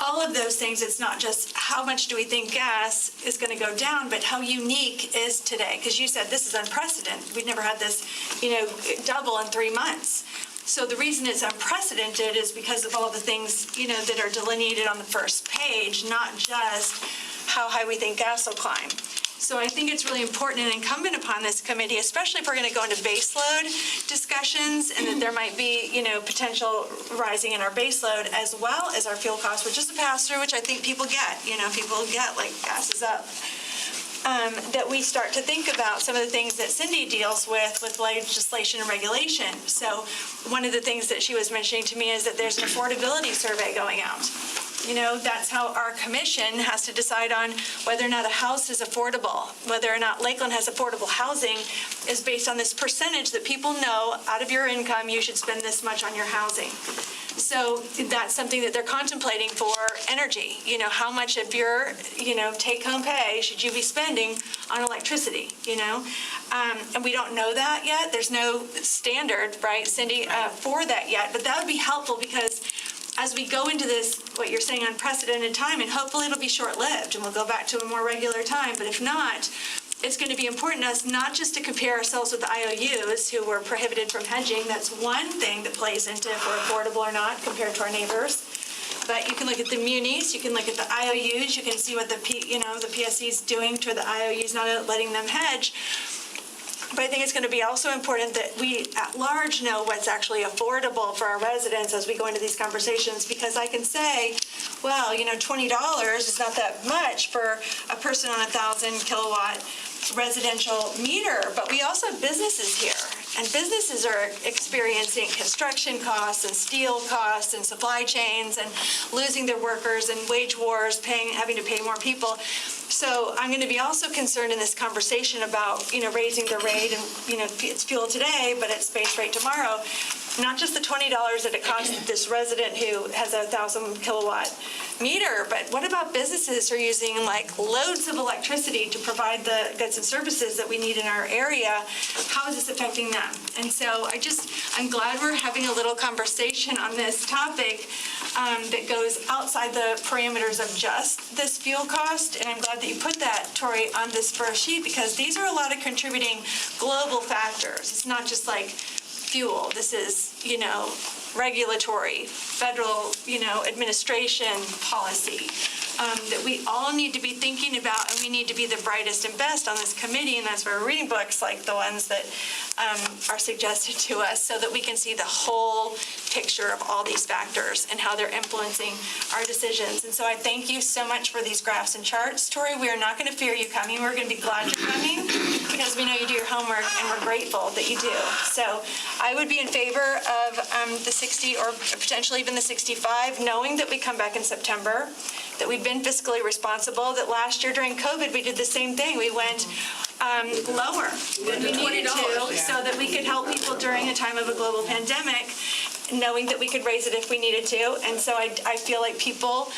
all of those things, it's not just how much do we think gas is going to go down, but how unique is today? Because you said this is unprecedented. We've never had this, double in 3 months. So the reason it's unprecedented is because of all the things, that are delineated on the first page, not just how high we think gas will climb. So I think it's really important and incumbent upon this committee, especially if we're going to go into baseload discussions and that there might be, potential rising in our baseload as well as our fuel costs, which is a pass-through, which I think people get, people get like gas is up. That we start to think about some of the things that Cindy deals with legislation and regulation. So one of the things that she was mentioning to me is that there's an affordability survey going out. That's how our commission has to decide on whether or not a house is affordable, whether or not Lakeland has affordable housing is based on this percentage that people know out of your income you should spend this much on your housing. So that's something that they're contemplating for energy. How much of your, take-home pay should you be spending on electricity, And we don't know that yet. There's no standard, right, Cindy, for that yet. But that would be helpful because as we go into this, what you're saying, unprecedented time, and hopefully it'll be short-lived and we'll go back to a more regular time. But if not, it's going to be important to us not just to compare ourselves with the IOUs who were prohibited from hedging. That's one thing that plays into if we're affordable or not compared to our neighbors. But you can look at the munis, you can look at the IOUs, you can see what the PSC is doing to the IOUs, not letting them hedge. But I think it's going to be also important that we at large know what's actually affordable for our residents as we go into these conversations, because I can say, well, $20 is not that much for a person on a 1,000 kilowatt residential meter, but we also have businesses here, and businesses are experiencing construction costs and steel costs and supply chains and losing their workers and wage wars, having to pay more people. So I'm going to be also concerned in this conversation about, raising the rate and, it's fuel today, but it's base rate tomorrow. Not just the $20 that it costs this resident who has a 1,000 kilowatt meter, but what about businesses who are using like loads of electricity to provide the goods and services that we need in our area? How is this affecting them? And so I'm glad we're having a little conversation on this topic that goes outside the parameters of just this fuel cost. And I'm glad that you put that, Tori, on this first sheet, because these are a lot of contributing global factors. It's not just like fuel. This is, regulatory, federal, administration policy that we all need to be thinking about, and we need to be the brightest and best on this committee, and that's why we're reading books like the ones that are suggested to us so that we can see the whole picture of all these factors and how they're influencing our decisions. And so I thank you so much for these graphs and charts, Tori. We are not going to fear you coming. We're going to be glad you're coming because we know you do your homework, and we're grateful that you do. So I would be in favor of the 60 or potentially even the 65, knowing that we come back in September, that we've been fiscally responsible, that last year during COVID we did the same thing. We went lower than we needed to so that we could help people during a time of a global pandemic, knowing that we could raise it if we needed to. And so I feel like people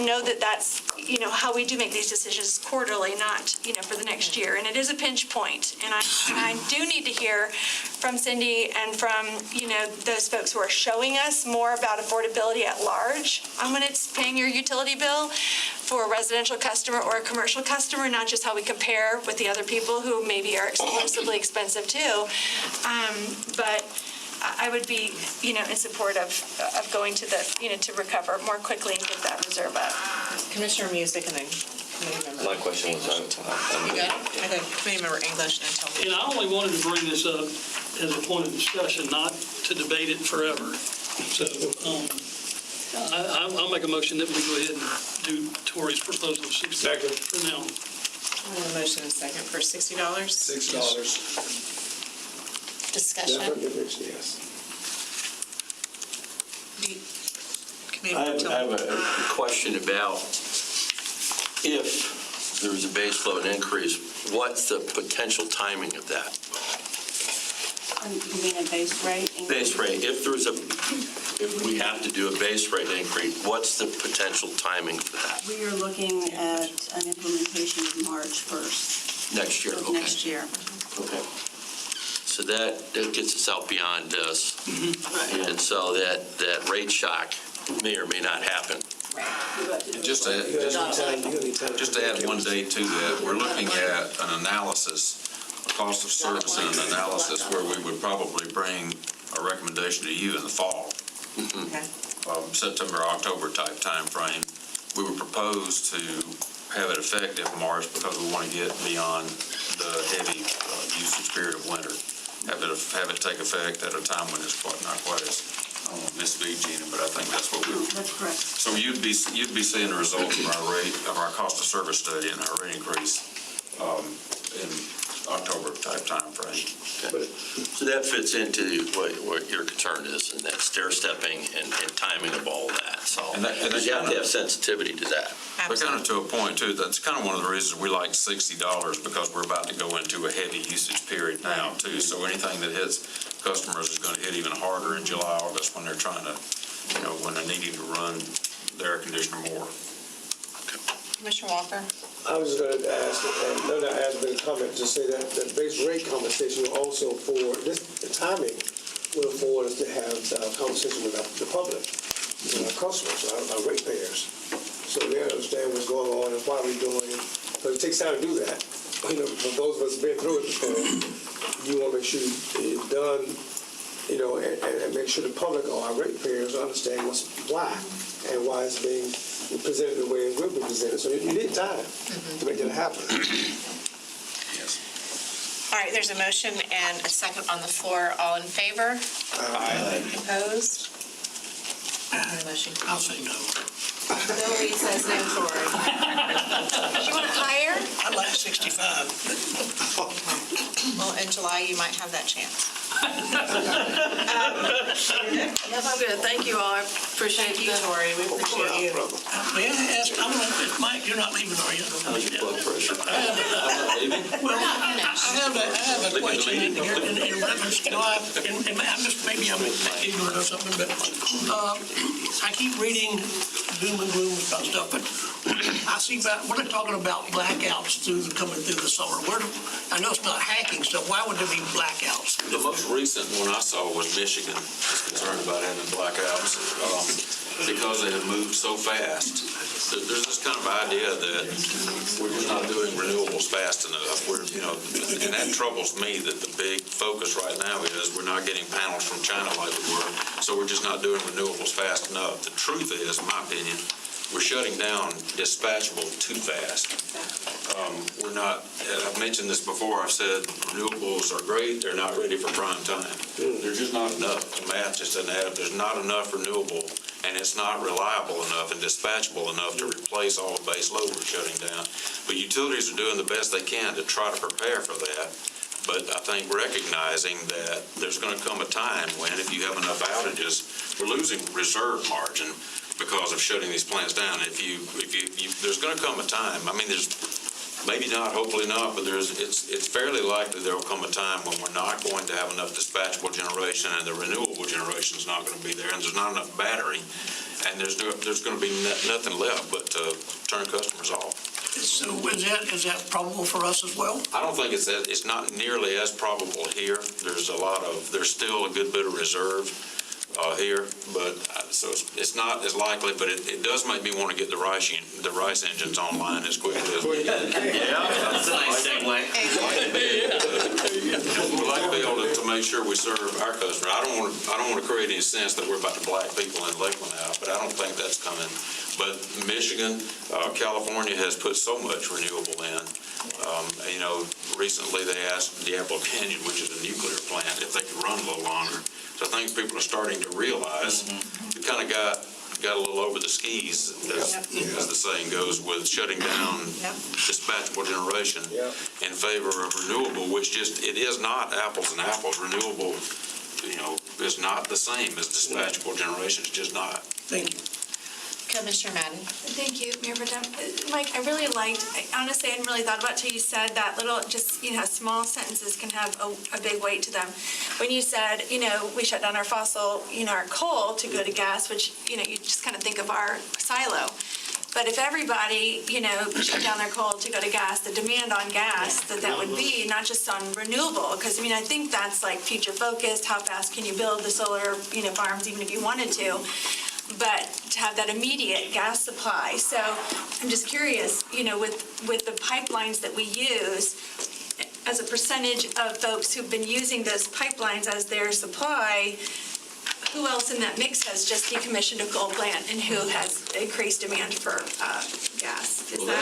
know that that's, how we do make these decisions quarterly, not, for the next year. And it is a pinch point. And I do need to hear from Cindy and from, those folks who are showing us more about affordability at large when it's paying your utility bill for a residential customer or a commercial customer, not just how we compare with the other people who maybe are exclusively expensive too. But I would be, in support of going to the, to recover more quickly and get that reserve up. Commissioner Music and then committee member. My question was, You got it? I think committee member English and tell me. And I only wanted to bring this up as a point of discussion, not to debate it forever. So I'll make a motion that we go ahead and do Tori's proposal of 60 for now. I have a motion and a second for $60. $6. Discussion. Definitely, yes. Committee I member have Tillman. a question about if there's a base load increase, what's the potential timing of that? You mean a base rate? Base rate, if we have to do a base rate increase, what's the potential timing for that? We are looking at an implementation of March 1st. Next year, of okay. Next year. Okay. So that gets us out beyond this. And so that rate shock may or may not happen Just to add one date to that, we're looking at an analysis, a cost of service and an analysis where we would probably bring a recommendation to you in the fall. September, October type time frame. We would propose to have it effective March because we want to get beyond the heavy usage period of winter. Have it take effect at a time when it's not quite as, I don't want to misspeak, Gina, but I think that's what we're. That's correct. So you'd be seeing the results of our cost of service study and our rate increase in October type time frame. Okay. So that fits into what your concern is, and that stair stepping and timing of all that. So And that you have to have sensitivity to that. But kind of to a point too, that's kind of one of the reasons we like $60 because we're about to go into a heavy usage period now too. So anything that hits customers is going to hit even harder in July, August when they're trying to, when they're needing to run the air conditioner more. Commissioner Walker? I was going to ask, and no, I asked a comment to say that the base rate conversation will also forward, the timing will forward us to have a conversation with the public, with our customers, our ratepayers, so they understand what's going on and why we're doing it. But it takes time to do that. For those of us who've been through it before, you want to make sure it's done, and make sure the public or our ratepayers understand why and why it's being presented the way it will be presented. So you need time to make that happen. All right, there's a motion and a second on the floor. All in favor? Aye. Opposed? The motion. I'll say no. Bill Lee says no, Tori. You want it higher? I'd like 65. Well, in July, you might have that chance. Yes, I'm good. Thank you all. I appreciate Thank you, the. Tori. We appreciate you. May I ask, Mike, you're not leaving, are you? How's your blood pressure? Well, I have a question in here in reference, maybe I'm ignorant or something, but I keep reading doom and gloom about stuff, but I see what they're talking about blackouts coming through the summer. I know it's not hacking stuff. Why would there be blackouts? The most recent one I saw was Michigan is concerned about having blackouts because they have moved so fast. There's this kind of idea that we're just not doing renewables fast enough. And that troubles me that the big focus right now is we're not getting panels from China like we were, so we're just not doing renewables fast enough. The truth is, in my opinion, we're shutting down dispatchable too fast. We're not, I've mentioned this before, I've said renewables are great, they're not ready for prime time. There's just not enough. The math just doesn't add up. There's not enough renewable, and it's not reliable enough and dispatchable enough to replace all the base load we're shutting down. But utilities are doing the best they can to try to prepare for that. But I think recognizing that there's going to come a time when, if you have enough outages, we're losing reserve margin because of shutting these plants down. There's going to come a time. I mean, there's maybe not, hopefully not, but it's fairly likely there will come a time when we're not going to have enough dispatchable generation, and the renewable generation is not going to be there, and there's not enough battery, and there's going to be nothing left but to turn customers off. So is that probable for us as well? I don't think it's not nearly as probable here. There's still a good bit of reserve here, but so it's not as likely, but it does make me want to get the rice engines online as quickly as we can. Yeah, that's a nice segue. We'd like to be able to make sure we serve our customers. I don't want to create any sense that we're about to black people in Lakeland out, but I don't think that's coming. But Michigan, California has put so much renewable in. Recently they asked Diablo Canyon, which is a nuclear plant, if they could run a little longer. So I think people are starting to realize we kind of got a little over the skis, as the saying goes, with shutting down dispatchable generation in favor of renewable, which it is not apples and apples. Renewable, is not the same as dispatchable generation. It's just not. Thank you. Commissioner Madden. Thank you, Mayor Pro Tem. Mike, I really honestly, I hadn't really thought about it till you said that little, small sentences can have a big weight to them. When you said, we shut down our fossil, our coal to go to gas, which, you just kind of think of our silo. But if everybody, shut down their coal to go to gas, the demand on gas that would be, not just on renewable, because, I think that's like future focused, how fast can you build the solar, farms, even if you wanted to. but to have that immediate gas supply. So I'm just curious, with the pipelines that we use, as a percentage of folks who've been using those pipelines as their supply, who else in that mix has just decommissioned a coal plant and who has increased demand for gas? Is Well,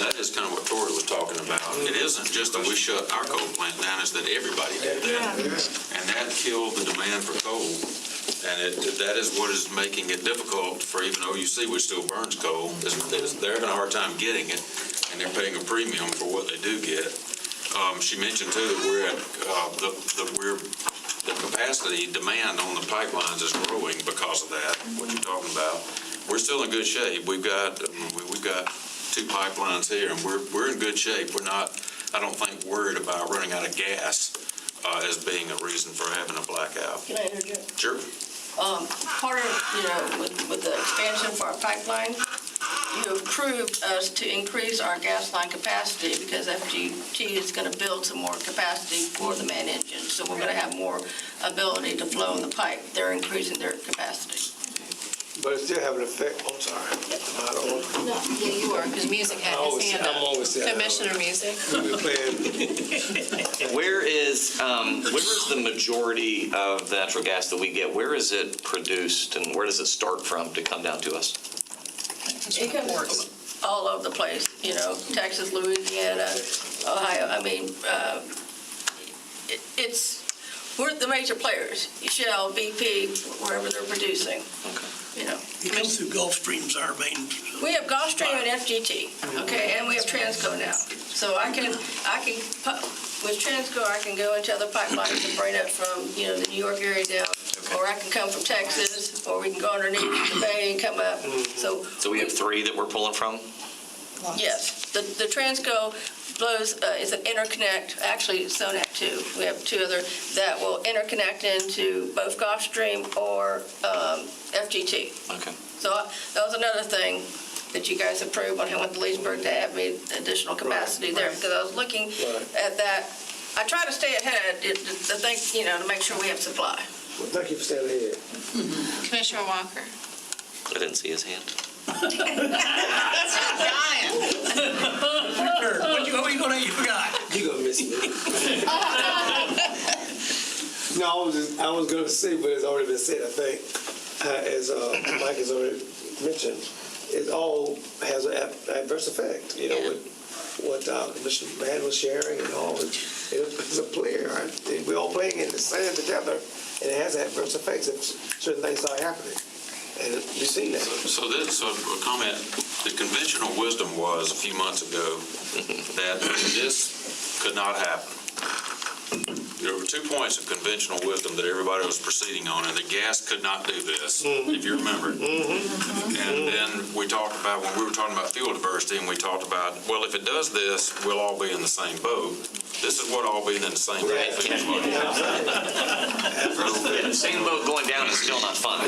that is kind of what Tori was talking about. It isn't just that we shut our coal plant down, it's that everybody did that. And that killed the demand for coal. And that is what is making it difficult for even OUC, which still burns coal, is they're having a hard time getting it, and they're paying a premium for what they do get. She mentioned too that we're at, the capacity demand on the pipelines is growing because of that, what you're talking about. We're still in good shape. We've got 2 pipelines here, and we're in good shape. We're not, I don't think, worried about running out of gas as being a reason for having a blackout. Can I interject? Sure. Part of, with the expansion for our pipeline, you approved us to increase our gas line capacity because FGT is going to build some more capacity for the man engine. So we're going to have more ability to flow in the pipe. They're increasing their capacity. But it still have an effect, I'm sorry. I don't know. No, yeah, you are. Because Music had his hand I'm up. always saying. Commissioner Music. We've been playing. Where is the majority of the natural gas that we get? Where is it produced and where does it start from to come down to us? It comes all over the place, Texas, Louisiana, Ohio. I mean, we're the major players, Shell, BP, wherever they're producing, It comes through Gulfstream's our main. We have Gulfstream and FGT, okay, and we have Transco now. So with Transco, I can go into other pipelines and bring it from, the New York area down, or I can come from Texas, or we can go underneath the bay and come up. So we have 3 that we're pulling from? yes, the Transco flows is an interconnect, actually Sonat 2. We have 2 other that will interconnect into both Gulfstream or FGT. Okay. So that was another thing that you guys approved when I went to Leesburg to have me additional capacity there, because I was looking at that. I try to stay ahead to think, to make sure we have supply. Well, thank you for staying here. Commissioner Walker. I didn't see his hand. What are you going to eat? You forgot. You're going to miss me. No, I was going to say, but it's already been said, I think, as Mike has already mentioned, it all has an adverse effect, with what Commissioner Mann was sharing and all. It's a player, right? We're all playing in the sand together, and it has adverse effects if certain things start happening. And you've seen that. So a comment, the conventional wisdom was a few months ago that this could not happen. There were 2 points of conventional wisdom that everybody was proceeding on, and the gas could not do this, if you remember. And then we talked about, when we were talking about fuel diversity, and we talked about, well, if it does this, we'll all be in the same boat. This is what all being in the same boat. The same boat going down is still not fun.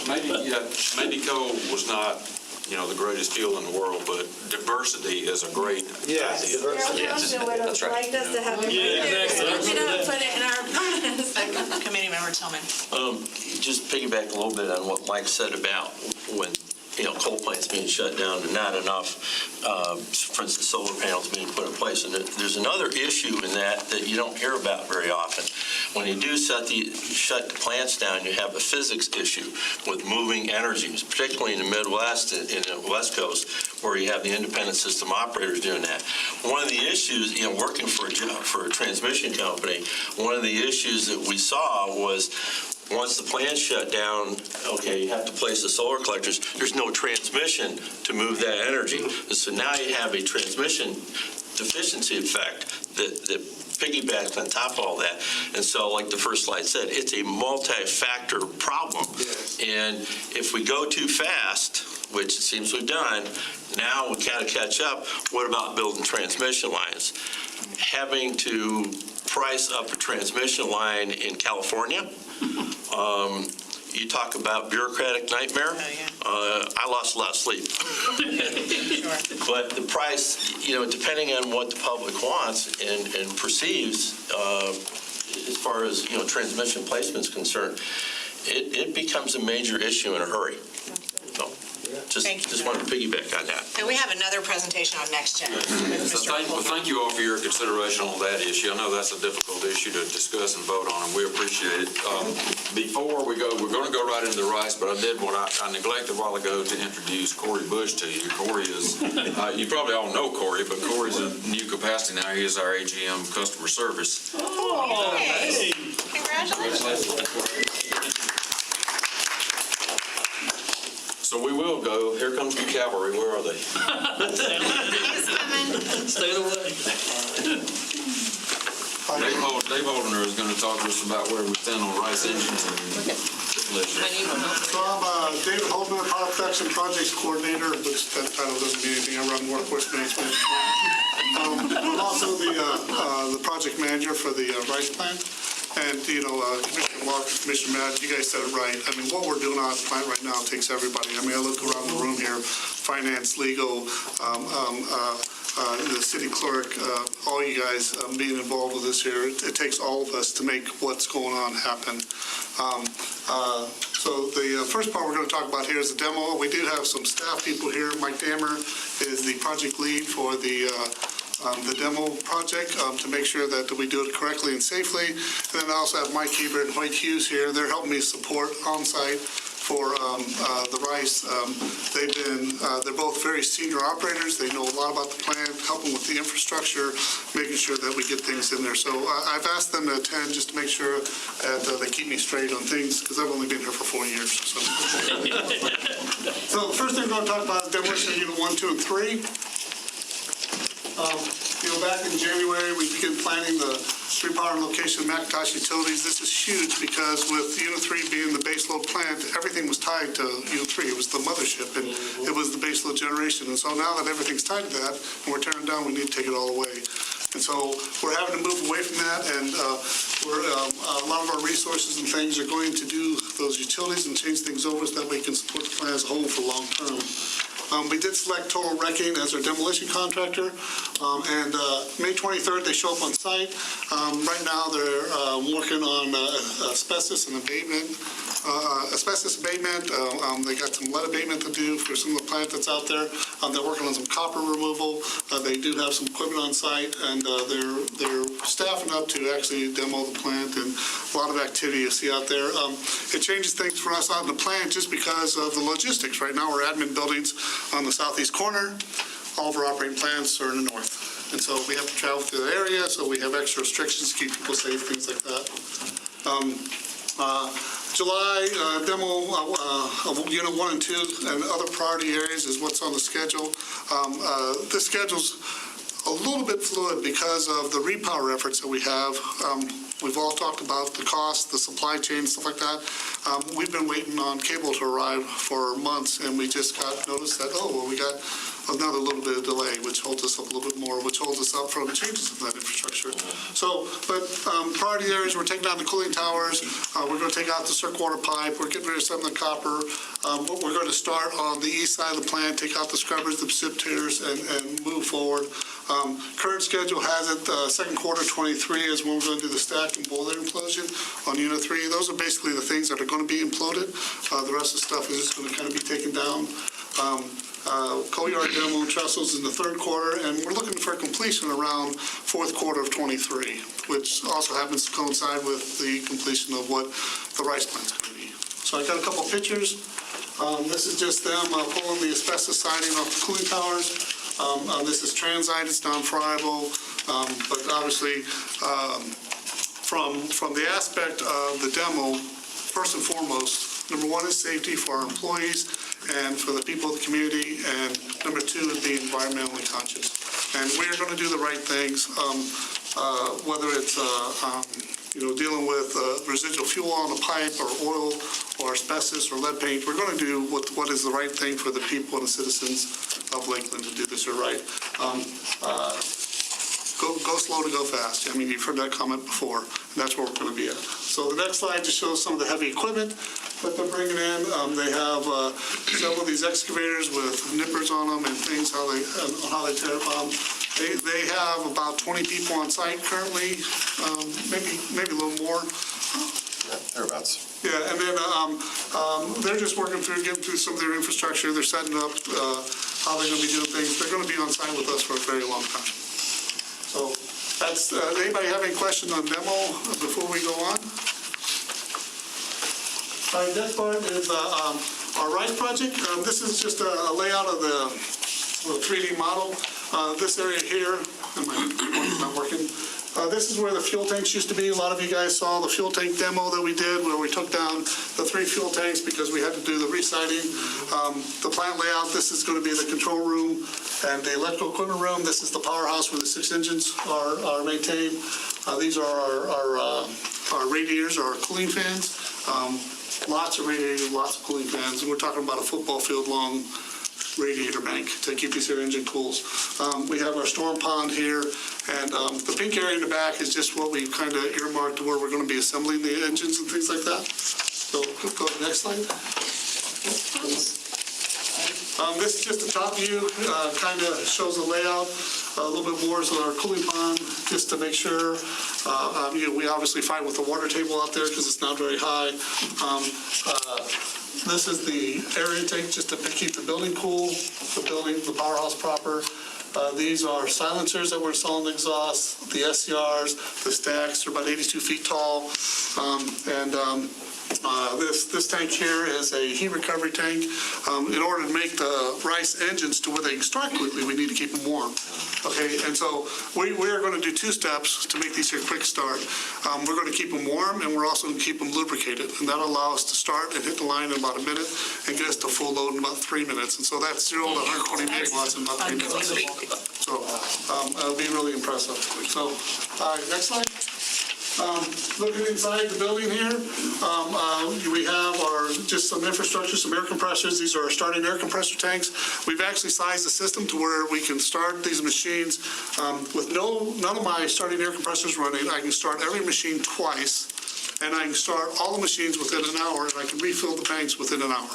Maybe coal was not, the greatest fuel in the world, but diversity is a great idea. Diversity. That's right. like us to have it. Put it in our plans. Committee Member Tillman. Just piggyback a little bit on what Mike said about when, coal plants being shut down and not enough, for instance, solar panels being put in place. And there's another issue in that you don't hear about very often. When you do shut the plants down, you have a physics issue with moving energies, particularly in the Midwest and the West Coast, where you have the independent system operators doing that. One of the issues, working for a transmission company, one of the issues that we saw was once the plant shut down, you have to place the solar collectors. There's no transmission to move that energy. So now you have a transmission deficiency effect that piggybacks on top of all that. And so, like the first slide said, it's a multi-factor problem. Yes. And if we go too fast, which it seems we've done, now we gotta catch up. What about building transmission lines? Having to price up a transmission line in California, you talk about bureaucratic nightmare. I lost a lot of sleep. But the price, depending on what the public wants and perceives, as far as transmission placement is concerned, it becomes a major issue in a hurry. So, Thank you just for wanted to piggyback on that. And we have another presentation on next gen. So thank you all for your consideration on that issue. I know that's a difficult issue to discuss and vote on, and we appreciate it. Before we go, we're going to go right into the rice, but I did what I neglected a while ago to introduce Corey Bush to you. Corey is, you probably all know Corey, but Corey's a new capacity now. He is our AGM customer service. Oh, hey. Congratulations. So we will go. Here comes the cavalry. Where are they? Stay away. Dave Holdner is going to talk to us about where we stand on rice engines and deflation. So I'm David Holdner, Power Production Projects Coordinator, which that title doesn't mean anything. I run workforce management. I'm also the project manager for the rice plant. And, Commissioner Mark, Commissioner Madden, you guys said it right. I mean, what we're doing on the plant right now takes everybody. I mean, I look around the room here, finance, legal, the city clerk, all you guys being involved with this here. It takes all of us to make what's going on happen. So the first part we're going to talk about here is the demo. We do have some staff people here. Mike Dammer is the project lead for the demo project to make sure that we do it correctly and safely. And then I also have Mike Hebert and Hoyt Hughes here. They're helping me support on-site for the rice. They're both very senior operators. They know a lot about the plant, helping with the infrastructure, making sure that we get things in there. So I've asked them to attend just to make sure that they keep me straight on things, because I've only been here for 4 years. So the first thing we're going to talk about is demolition of unit 1, 2, and 3. Back in January, we began planning the repowering location of McIntosh Utilities. This is huge because with Unit 3 being the baseload plant, everything was tied to Unit 3. It was the mothership, and it was the baseload generation. And so now that everything's tied to that, and we're tearing down, we need to take it all away. And so we're having to move away from that, and a lot of our resources and things are going to do those utilities and change things over so that we can support the plant as a whole for long term. We did select Total Wrecking as our demolition contractor, and May 23rd, they show up on site. Right now, they're working on asbestos abatement. They got some lead abatement to do for some of the plant that's out there. They're working on some copper removal. They do have some equipment on site, and they're staffing up to actually demo the plant, and a lot of activity you see out there. It changes things for us out in the plant just because of the logistics. Right now, we're admin buildings on the southeast corner. All of our operating plants are in the north. And so we have to travel through the area, so we have extra restrictions to keep people safe, things like that. July demo of Unit 1 and 2 and other priority areas is what's on the schedule. The schedule's a little bit fluid because of the repower efforts that we have. We've all talked about the cost, the supply chain, stuff like that. We've been waiting on cable to arrive for months, and we just got notice that, we got another little bit of delay, which holds us up a little bit more, which holds us up from changes in that infrastructure. So, but priority areas, we're taking down the cooling towers. We're going to take out the circuit water pipe. We're getting rid of some of the copper. We're going to start on the east side of the plant, take out the scrubbers, the precipitators, and move forward. Current schedule has it second quarter 23 is when we're going to do the stack and boiler implosion on Unit 3. Those are basically the things that are going to be imploded. The rest of the stuff is just going to kind of be taken down. Coal yard demo and trestles in the third quarter, and we're looking for completion around fourth quarter of 23, which also happens to coincide with the completion of what the rice plant's going to be. So I got a couple pictures. This is just them pulling the asbestos siding off the cooling towers. This is transite, it's non-friable, but obviously from the aspect of the demo, first and foremost, number one is safety for our employees and for the people of the community, and number two is being environmentally conscious. And we're going to do the right things, whether it's dealing with residual fuel on a pipe or oil or asbestos or lead paint. We're going to do what is the right thing for the people and the citizens of Lakeland to do this right. Go slow to go fast. I mean, you've heard that comment before, and that's where we're going to be at. So the next slide just shows some of the heavy equipment that they're bringing in. They have several of these excavators with nippers on them and things, how they tear them. They have about 20 people on site currently, maybe a little more. Thereabouts. Yeah, and then they're just working through, getting through some of their infrastructure. They're setting up how they're going to be doing things. They're going to be on site with us for a very long time. So that's, anybody have any questions on demo before we go on? All right, next part is our RISE project. This is just a layout of the 3D model. This area here, not working. This is where the fuel tanks used to be. A lot of you guys saw the fuel tank demo that we did where we took down the 3 fuel tanks because we had to do the resiting. The plant layout, this is going to be the control room and the electrical equipment room. This is the powerhouse where the 6 engines are maintained. These are our radiators, our cooling fans. Lots of radiators, lots of cooling fans. And we're talking about a football field long radiator bank to keep these here engine cools. We have our storm pond here, and the pink area in the back is just what we kind of earmarked to where we're going to be assembling the engines and things like that. So go to the next slide. This is just a top view, kind of shows the layout a little bit more. So our cooling pond, just to make sure, we obviously fight with the water table out there because it's not very high. This is the air intake, just to keep the building cool, the powerhouse proper. These are silencers that we're installing the exhaust, the SCRs, the stacks are about 82 feet tall. This tank here is a heat recovery tank. In order to make the RISE engines to where they can start quickly, we need to keep them warm. Okay, and so we are going to do 2 steps to make these here quick start. We're going to keep them warm, and we're also going to keep them lubricated, and that'll allow us to start and hit the line in about a minute and get us to full load in about 3 minutes. And so that's 0 to 120 megawatts in about 3 minutes. So it'll be really impressive. So, all right, next slide. Looking inside the building here, we have just some infrastructure, some air compressors. These are our starting air compressor tanks. We've actually sized the system to where we can start these machines with none of my starting air compressors running. I can start every machine twice, and I can start all the machines within an hour, and I can refill the tanks within an hour.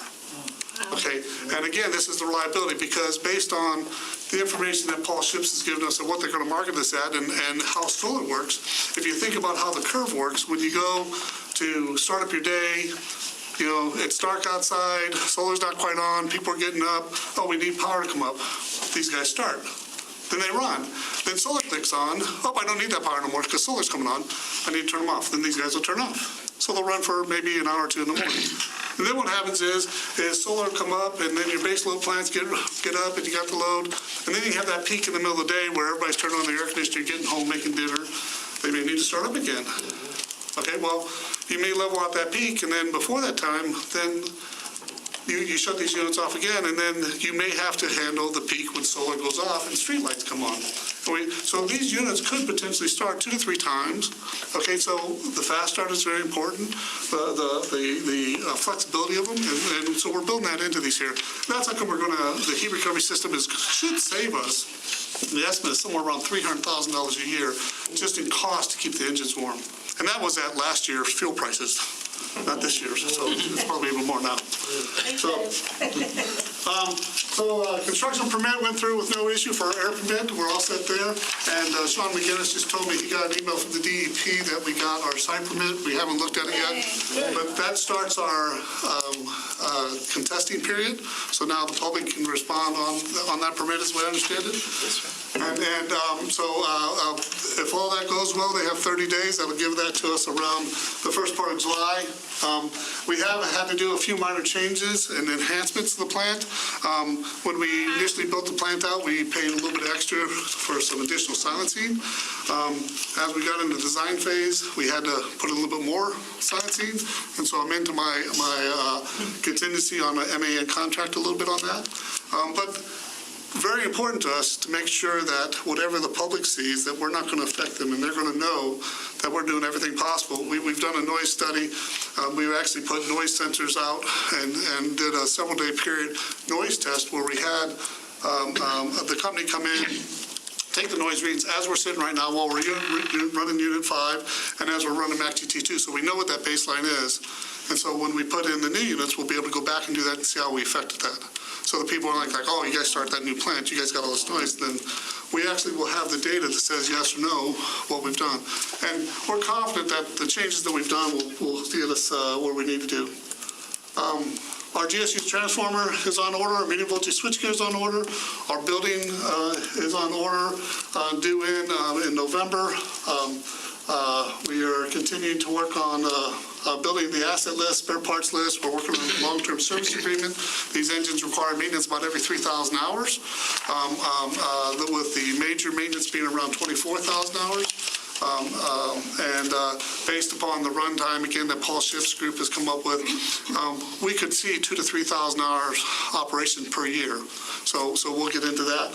Okay, and again, this is the reliability, because based on the information that Paul Ships has given us and what they're going to market this at and how solar works, if you think about how the curve works, when you go to start up your day, it's dark outside, solar's not quite on, people are getting up, oh, we need power to come up. These guys start. Then they run. Then solar clicks on, oh, I don't need that power no more because solar's coming on. I need to turn them off. Then these guys will turn off. So they'll run for maybe an hour or 2 in the morning. And then what happens is solar come up, and then your base load plants get up, and you got the load. And then you have that peak in the middle of the day where everybody's turning on the air conditioner, getting home, making dinner. They may need to start up again. Okay, well, you may level out that peak, and then before that time, then you shut these units off again, and then you may have to handle the peak when solar goes off and street lights come on. So these units could potentially start 2 to 3 times. Okay, so the fast start is very important, the flexibility of them, and so we're building that into these here. That's how come the heat recovery system should save us. The estimate is somewhere around $300,000 a year just in cost to keep the engines warm. And that was at last year's fuel prices, not this year's, so it's probably even more now. So construction permit went through with no issue for our air permit. We're all set there. And Sean McGinnis just told me he got an email from the DEP that we got our site permit. We haven't looked at it yet, but that starts our contesting period. So now the public can respond on that permit, as we understand it. And so if all that goes well, they have 30 days. That would give that to us around the first part of July. We have had to do a few minor changes and enhancements to the plant. When we initially built the plant out, we paid a little bit extra for some additional silencing. As we got into the design phase, we had to put a little bit more silencing, and so I'm into my contingency on my MAN contract a little bit on that. But very important to us to make sure that whatever the public sees, that we're not going to affect them, and they're going to know that we're doing everything possible. We've done a noise study. We've actually put noise sensors out and did a several-day period noise test where we had the company come in take the noise readings as we're sitting right now while we're running Unit 5 and as we're running MACGT2, so we know what that baseline is. And so when we put in the new units, we'll be able to go back and do that and see how we affected that. So the people are like, oh, you guys start that new plant, you guys got all this noise, then we actually will have the data that says yes or no what we've done. And we're confident that the changes that we've done will get us where we need to do. Our GSU transformer is on order, our medium voltage switchgear is on order, our building is on order, due in November. We are continuing to work on building the asset list, spare parts list. We're working on a long-term service agreement. These engines require maintenance about every 3,000 hours, with the major maintenance being around 24,000 hours. Based upon the runtime, again, that Paul Schiff's group has come up with, we could see 2,000 to 3,000 hours operation per year. So we'll get into that.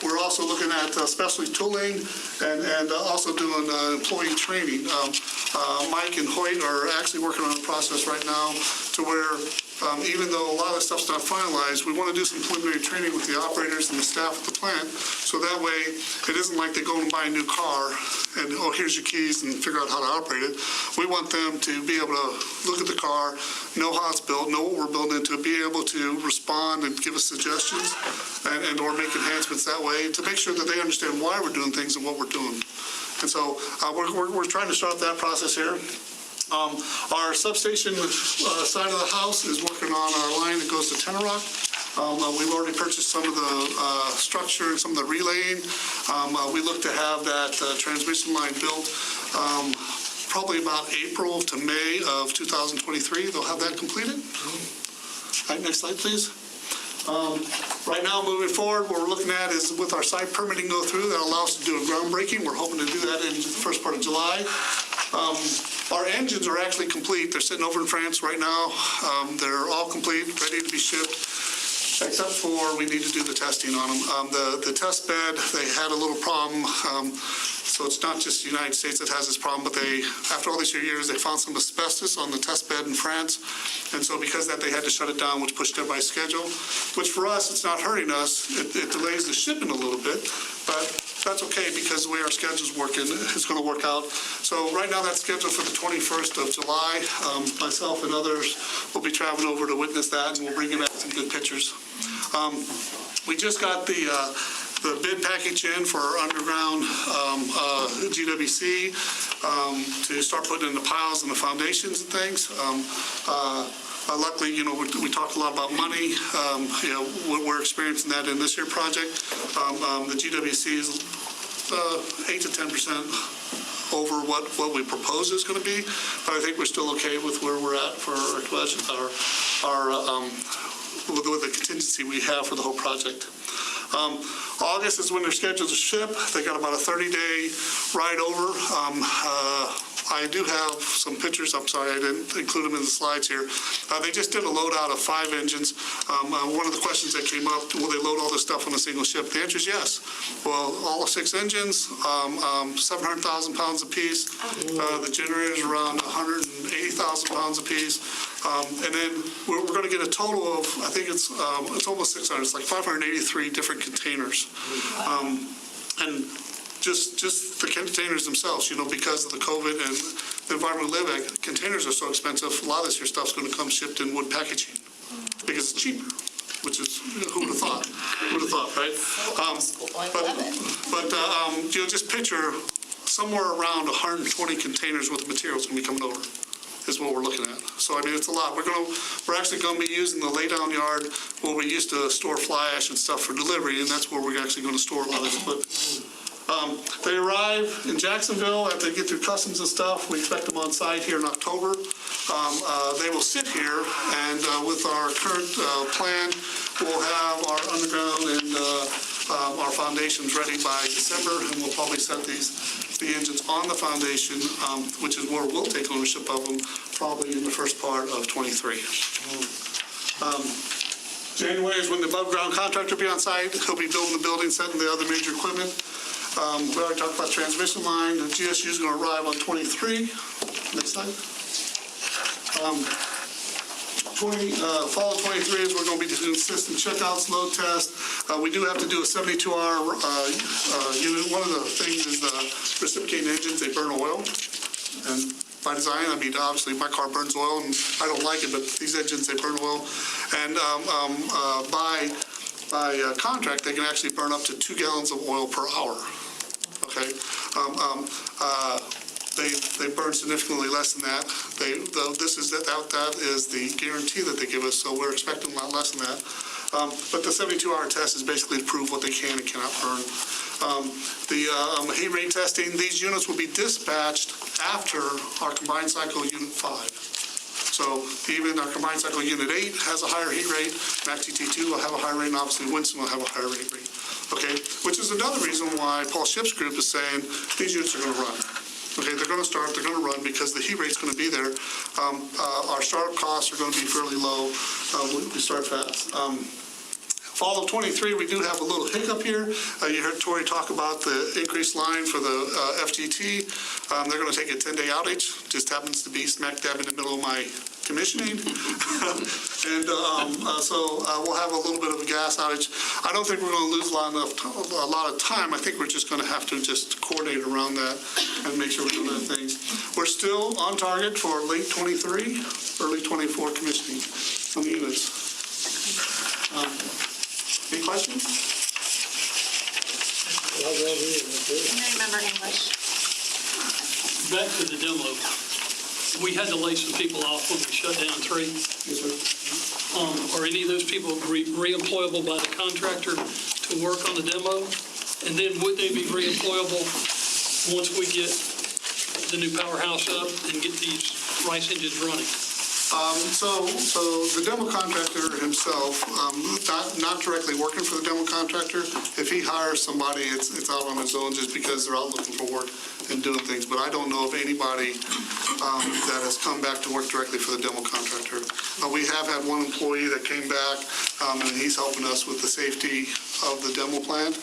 We're also looking at specialty tooling and also doing employee training. Mike and Hoyt are actually working on a process right now to where even though a lot of the stuff's not finalized, we want to do some preliminary training with the operators and the staff at the plant, so that way it isn't like they go and buy a new car and, oh, here's your keys and figure out how to operate it. We want them to be able to look at the car, know how it's built, know what we're building into it, be able to respond and give us suggestions and or make enhancements that way to make sure that they understand why we're doing things and what we're doing. And so we're trying to start that process here. Our substation side of the house is working on our line that goes to Tenarock. We've already purchased some of the structure and some of the relaying. We look to have that transmission line built probably about April to May of 2023. They'll have that completed. All right, next slide, please. Right now, moving forward, what we're looking at is with our site permitting go through, that allows us to do a groundbreaking. We're hoping to do that in the first part of July. Our engines are actually complete. They're sitting over in France right now. They're all complete, ready to be shipped, except for we need to do the testing on them. The test bed, they had a little problem. So it's not just the United States that has this problem, but they, after all these years, they found some asbestos on the test bed in France. And so because of that, they had to shut it down, which pushed everybody's schedule, which for us, it's not hurting us. It delays the shipment a little bit, but that's okay because the way our schedule's working, it's going to work out. So right now that's scheduled for the 21st of July. Myself and others will be traveling over to witness that, and we'll bring you back some good pictures. We just got the bid package in for our underground GWC to start putting in the piles and the foundations and things. Luckily, we talked a lot about money. We're experiencing that in this year project. The GWC is 8 to 10% over what we propose is going to be, but I think we're still okay with where we're at for our budget, with the contingency we have for the whole project. August is when they're scheduled to ship. They got about a 30-day ride over. I do have some pictures. I'm sorry, I didn't include them in the slides here. They just did a load out of 5 engines. One of the questions that came up, will they load all this stuff on a single ship? The answer is yes. Well, all 6 engines, 700,000 pounds apiece. The generators around 180,000 pounds apiece. And then we're going to get a total of, I think it's almost 600. It's like 583 different containers. And just the containers themselves, because of the COVID and the environment we live in, containers are so expensive. A lot of this year stuff's going to come shipped in wood packaging because it's cheaper, which is, who would have thought? Who would have thought, right? But just picture somewhere around 120 containers worth of materials going to be coming over. Is what we're looking at. So I mean, it's a lot. We're actually going to be using the laydown yard where we used to store fly ash and stuff for delivery, and that's where we're actually going to store a lot of this equipment. They arrive in Jacksonville after they get through customs and stuff. We expect them on site here in October. They will sit here, and with our current plan, we'll have our underground and our foundations ready by December, and we'll probably set the engines on the foundation, which is where we'll take ownership of them, probably in the first part of 23. January is when the above-ground contractor will be on site. He'll be building the building, setting the other major equipment. We already talked about transmission line. The GSU is going to arrive on 23. Next slide. Fall of 23 is we're going to be doing system checkouts, load test. We do have to do a 72-hour unit. One of the things is the reciprocating engines, they burn oil. And by design, I mean, obviously my car burns oil and I don't like it, but these engines, they burn oil. And by contract, they can actually burn up to 2 gallons of oil per hour. Okay. They burn significantly less than that. That is the guarantee that they give us, so we're expecting a lot less than that. But the 72-hour test is basically to prove what they can and cannot burn. The heat rate testing, these units will be dispatched after our combined cycle unit 5. So even our combined cycle unit 8 has a higher heat rate, Max GT2 will have a higher rate, and obviously Winston will have a higher heat rate. Okay, which is another reason why Paul Ship's group is saying these units are going to run. Okay, they're going to start, they're going to run because the heat rate's going to be there. Our startup costs are going to be fairly low. We start fast. Fall of 23, we do have a little hiccup here. You heard Tori talk about the increased line for the FGT. They're going to take a 10-day outage. Just happens to be smack dab in the middle of my commissioning. And so we'll have a little bit of a gas outage. I don't think we're going to lose a lot of time. I think we're just going to have to just coordinate around that and make sure we do other things. We're still on target for late 23, early 24 commissioning on the units. Any questions? Remember English. Back to the demo. We had to lay some people off when we shut down 3. Yes, sir. Are any of those people reemployable by the contractor to work on the demo? And then would they be reemployable once we get the new powerhouse up and get these rice engines running? So the demo contractor himself, not directly working for the demo contractor, if he hires somebody, it's out on his own just because they're out looking for work and doing things. But I don't know of anybody that has come back to work directly for the demo contractor. We have had one employee that came back, and he's helping us with the safety of the demo plant.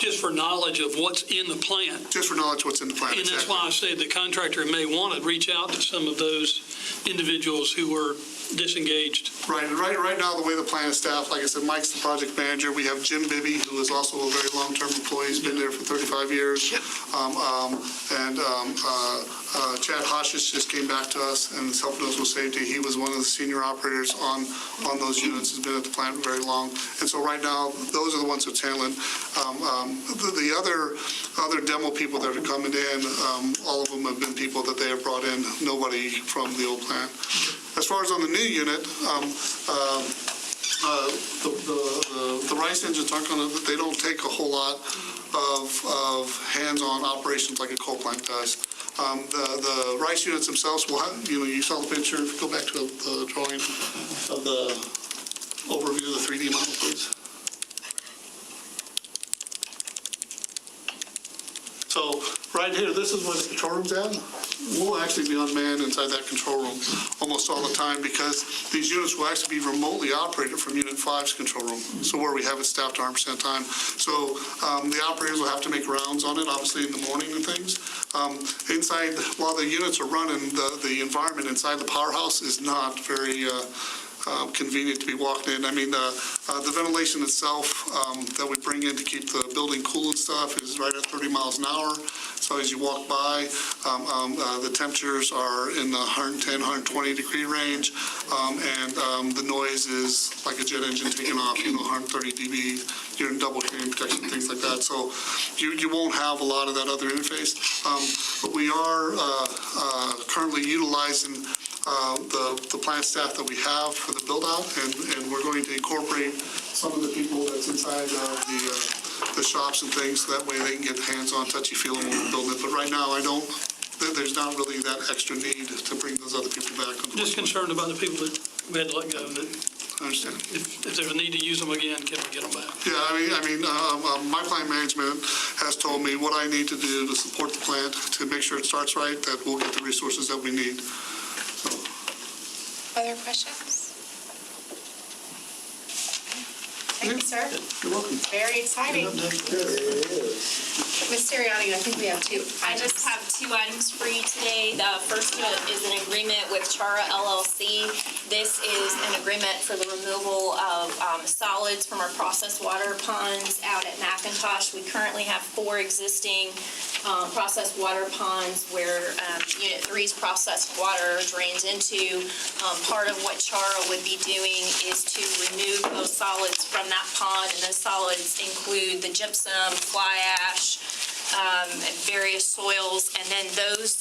Just for knowledge of what's in the plant. Just for knowledge what's in the plant. And that's why I said the contractor may want to reach out to some of those individuals who were disengaged. Right now, the way the plant is staffed, like I said, Mike's the project manager. We have Jim Bibby, who is also a very long-term employee. He's been there for 35 years. Chad Hoshish just came back to us and is helping us with safety. He was one of the senior operators on those units, has been at the plant very long. And so right now, those are the ones that's handling. The other demo people that are coming in, all of them have been people that they have brought in, nobody from the old plant. As far as on the new unit, the rice engines they don't take a whole lot of hands-on operations like a coal plant does. The rice units themselves will have, you saw the picture, if you go back to the drawing of the overview of the 3D model, please. So right here, this is where the control room's at. We'll actually be unmanned inside that control room almost all the time because these units will actually be remotely operated from Unit 5's control room, so where we have it staffed 100% time. So the operators will have to make rounds on it, obviously in the morning and things. Inside, while the units are running, the environment inside the powerhouse is not very convenient to be walking in. I mean, the ventilation itself that we bring in to keep the building cool and stuff is right at 30 miles an hour. So as you walk by, the temperatures are in the 110, 120 degree range, and the noise is like a jet engine taking off, 130 dB. You're in double hearing protection, things like that. So you won't have a lot of that other interface. But we are currently utilizing the plant staff that we have for the build-out, and we're going to incorporate some of the people that's inside the shops and things, so that way they can get hands-on, touchy-feely when we're building it. But right now, there's not really that extra need to bring those other people back. Just concerned about the people that we had to let go. I understand. If there's a need to use them again, can we get them back? Yeah, my plant management has told me what I need to do to support the plant, to make sure it starts right, that we'll get the resources that we need. Other questions? Thank you, sir. You're welcome. Very exciting. Ms. Sirianni, I think we have two I items. just have two items for you today. The first one is an agreement with Chara LLC. This is an agreement for the removal of solids from our processed water ponds out at McIntosh. We currently have 4 existing processed water ponds where Unit 3's processed water drains into. Part of what Chara would be doing is to remove those solids from that pond, and those solids include the gypsum, fly ash, and various soils, and then those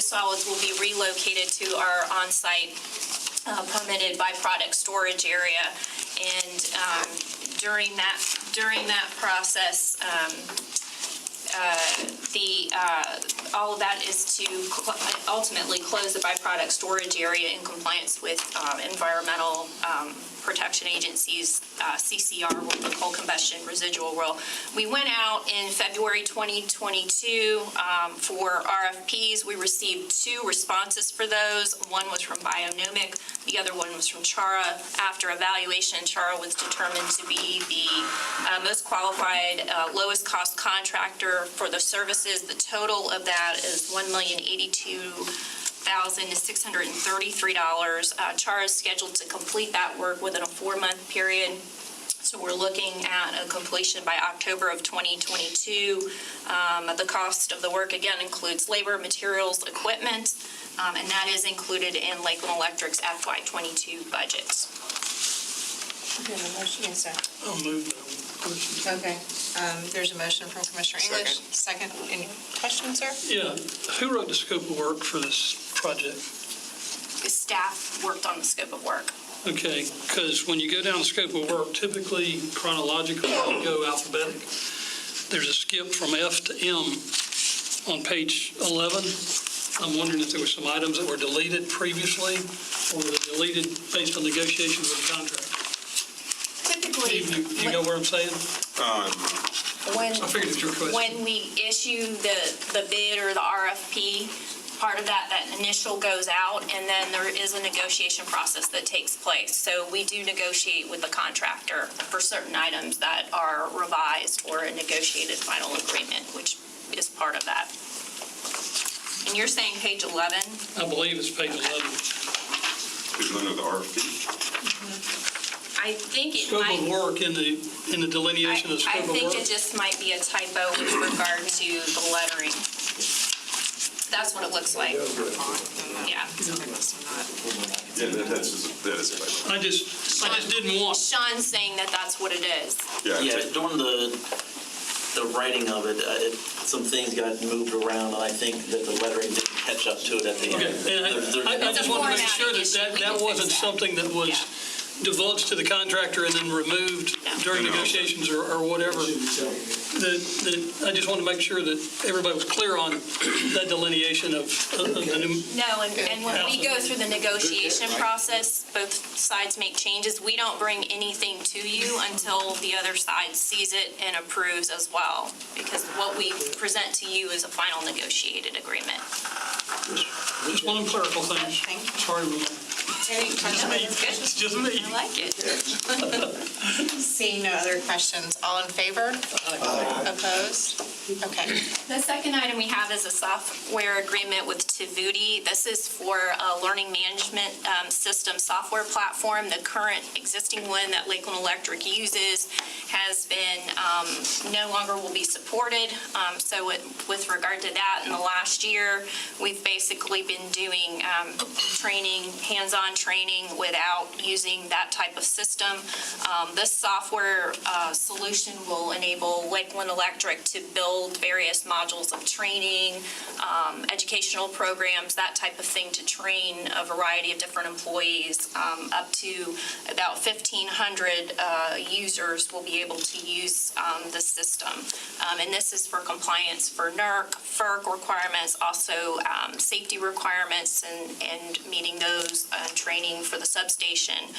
solids will be relocated to our on-site permitted byproduct storage area. And during that process, all of that is to ultimately close the byproduct storage area in compliance with Environmental Protection Agency's CCR rule, the coal combustion residual rule. We went out in February 2022 for RFPs. We received 2 responses for those. One was from Bionomic, the other one was from Chara. After evaluation, Chara was determined to be the most qualified, lowest cost contractor for the services. The total of that is $1,082,633. Chara is scheduled to complete that work within a 4-month period. So we're looking at a completion by October of 2022. The cost of the work, again, includes labor, materials, equipment, and that is included in Lakeland Electric's FY22 budgets. Do you have a motion? Yes, sir. I'll move that. Okay. There's a motion from Commissioner English. Second. Any questions, sir? Yeah, who wrote the scope of work for this project? The staff worked on the scope of work. Okay, because when you go down the scope of work, typically chronologically, you go alphabetic. There's a skip from F to M on page 11. I'm wondering if there were some items that were deleted previously or were deleted based on negotiations with the contractor. Typically, You know what I'm saying? I figured it's your question. when we issue the bid or the RFP, part of that initial goes out, and then there is a negotiation process that takes place. So we do negotiate with the contractor for certain items that are revised or a negotiated final agreement, which is part of that. And you're saying page 11? I believe it's page 11. Is none of the RFP? I think it Scope might. of work in the delineation of I scope of think work. it just might be a typo with regard to the lettering. That's what it looks like. Yeah. Yeah, that is a I just didn't want. Sean's saying that that's what it is. Yeah, during the writing of it, some things got moved around, and I think that the lettering didn't catch up to it at the end. Okay, and I just want to make sure that wasn't something that was divulged to the contractor and then removed during negotiations or whatever. I just want to make sure that everybody was clear on that delineation of the new. No, and when we go through the negotiation process, both sides make changes. We don't bring anything to you until the other side sees it and approves as well, because what we present to you is a final negotiated agreement. Just one of them clerical things. Thank you. Sorry. It's just me. I like it. Seeing no other questions, all in favor? Opposed? Okay. The second item we have is a software agreement with Tivuti. This is for a learning management system software platform. The current existing one that Lakeland Electric uses has been, no longer will be supported. So with regard to that, in the last year, we've basically been doing training, hands-on training without using that type of system. This software solution will enable Lakeland Electric to build various modules of training, educational programs, that type of thing, to train a variety of different employees. Up to about 1,500 users will be able to use the system. And this is for compliance for NERC, FERC requirements, also safety requirements and meeting those, training for the substation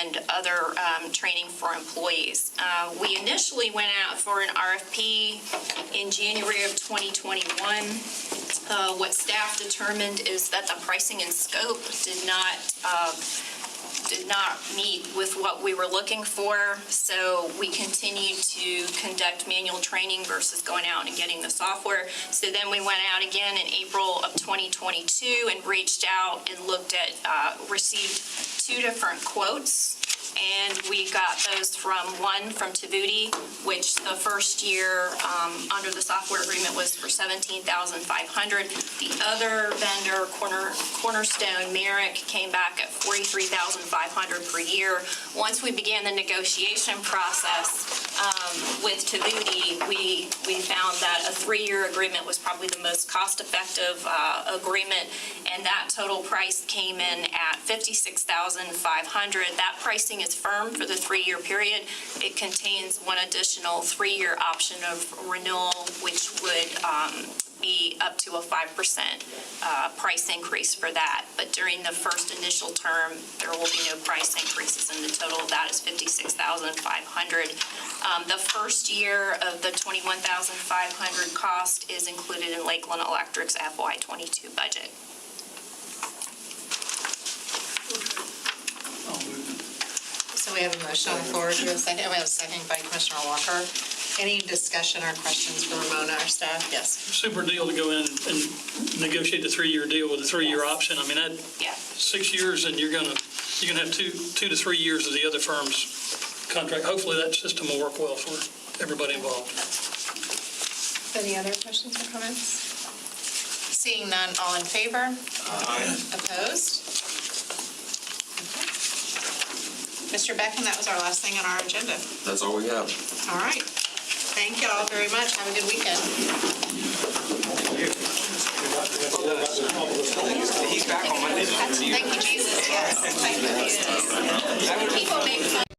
and other training for employees. We initially went out for an RFP in January of 2021. What staff determined is that the pricing and scope did not did not meet with what we were looking for, so we continued to conduct manual training versus going out and getting the software. So then we went out again in April of 2022 and reached out and looked at, received 2 different quotes. And we got those one from Tavuti, which the first year under the software agreement was for $17,500. The other vendor, Cornerstone Merrick, came back at $43,500 per year. Once we began the negotiation process with Tavuti, we found that a 3-year agreement was probably the most cost-effective agreement, and that total price came in at $56,500. That pricing is firm for the 3-year period. It contains one additional 3-year option of renewal, which would be up to a 5% price increase for that. But during the first initial term, there will be no price increases, and the total of that is $56,500. The first year of the $21,500 cost is included in Lakeland Electric's FY22 budget. So we have a motion on the floor. Do we have a second? We have a second by Commissioner Walker. Any discussion or questions for Ramona, our staff? Yes. Super deal to go in and negotiate the 3-year deal with a 3-year option. I mean, that, 6 years, and you're gonna have 2 to 3 years of the other firm's contract. Hopefully that system will work well for everybody involved. Any other questions or comments? Seeing none, all in favor? Aye. Opposed? Mr. Becken, that was our last thing on our agenda. That's all we have. All right. Thank you all very much. Have a good weekend. He's back on Monday. Thank you, Jesus. Yes. Thank you, Jesus. People make fun.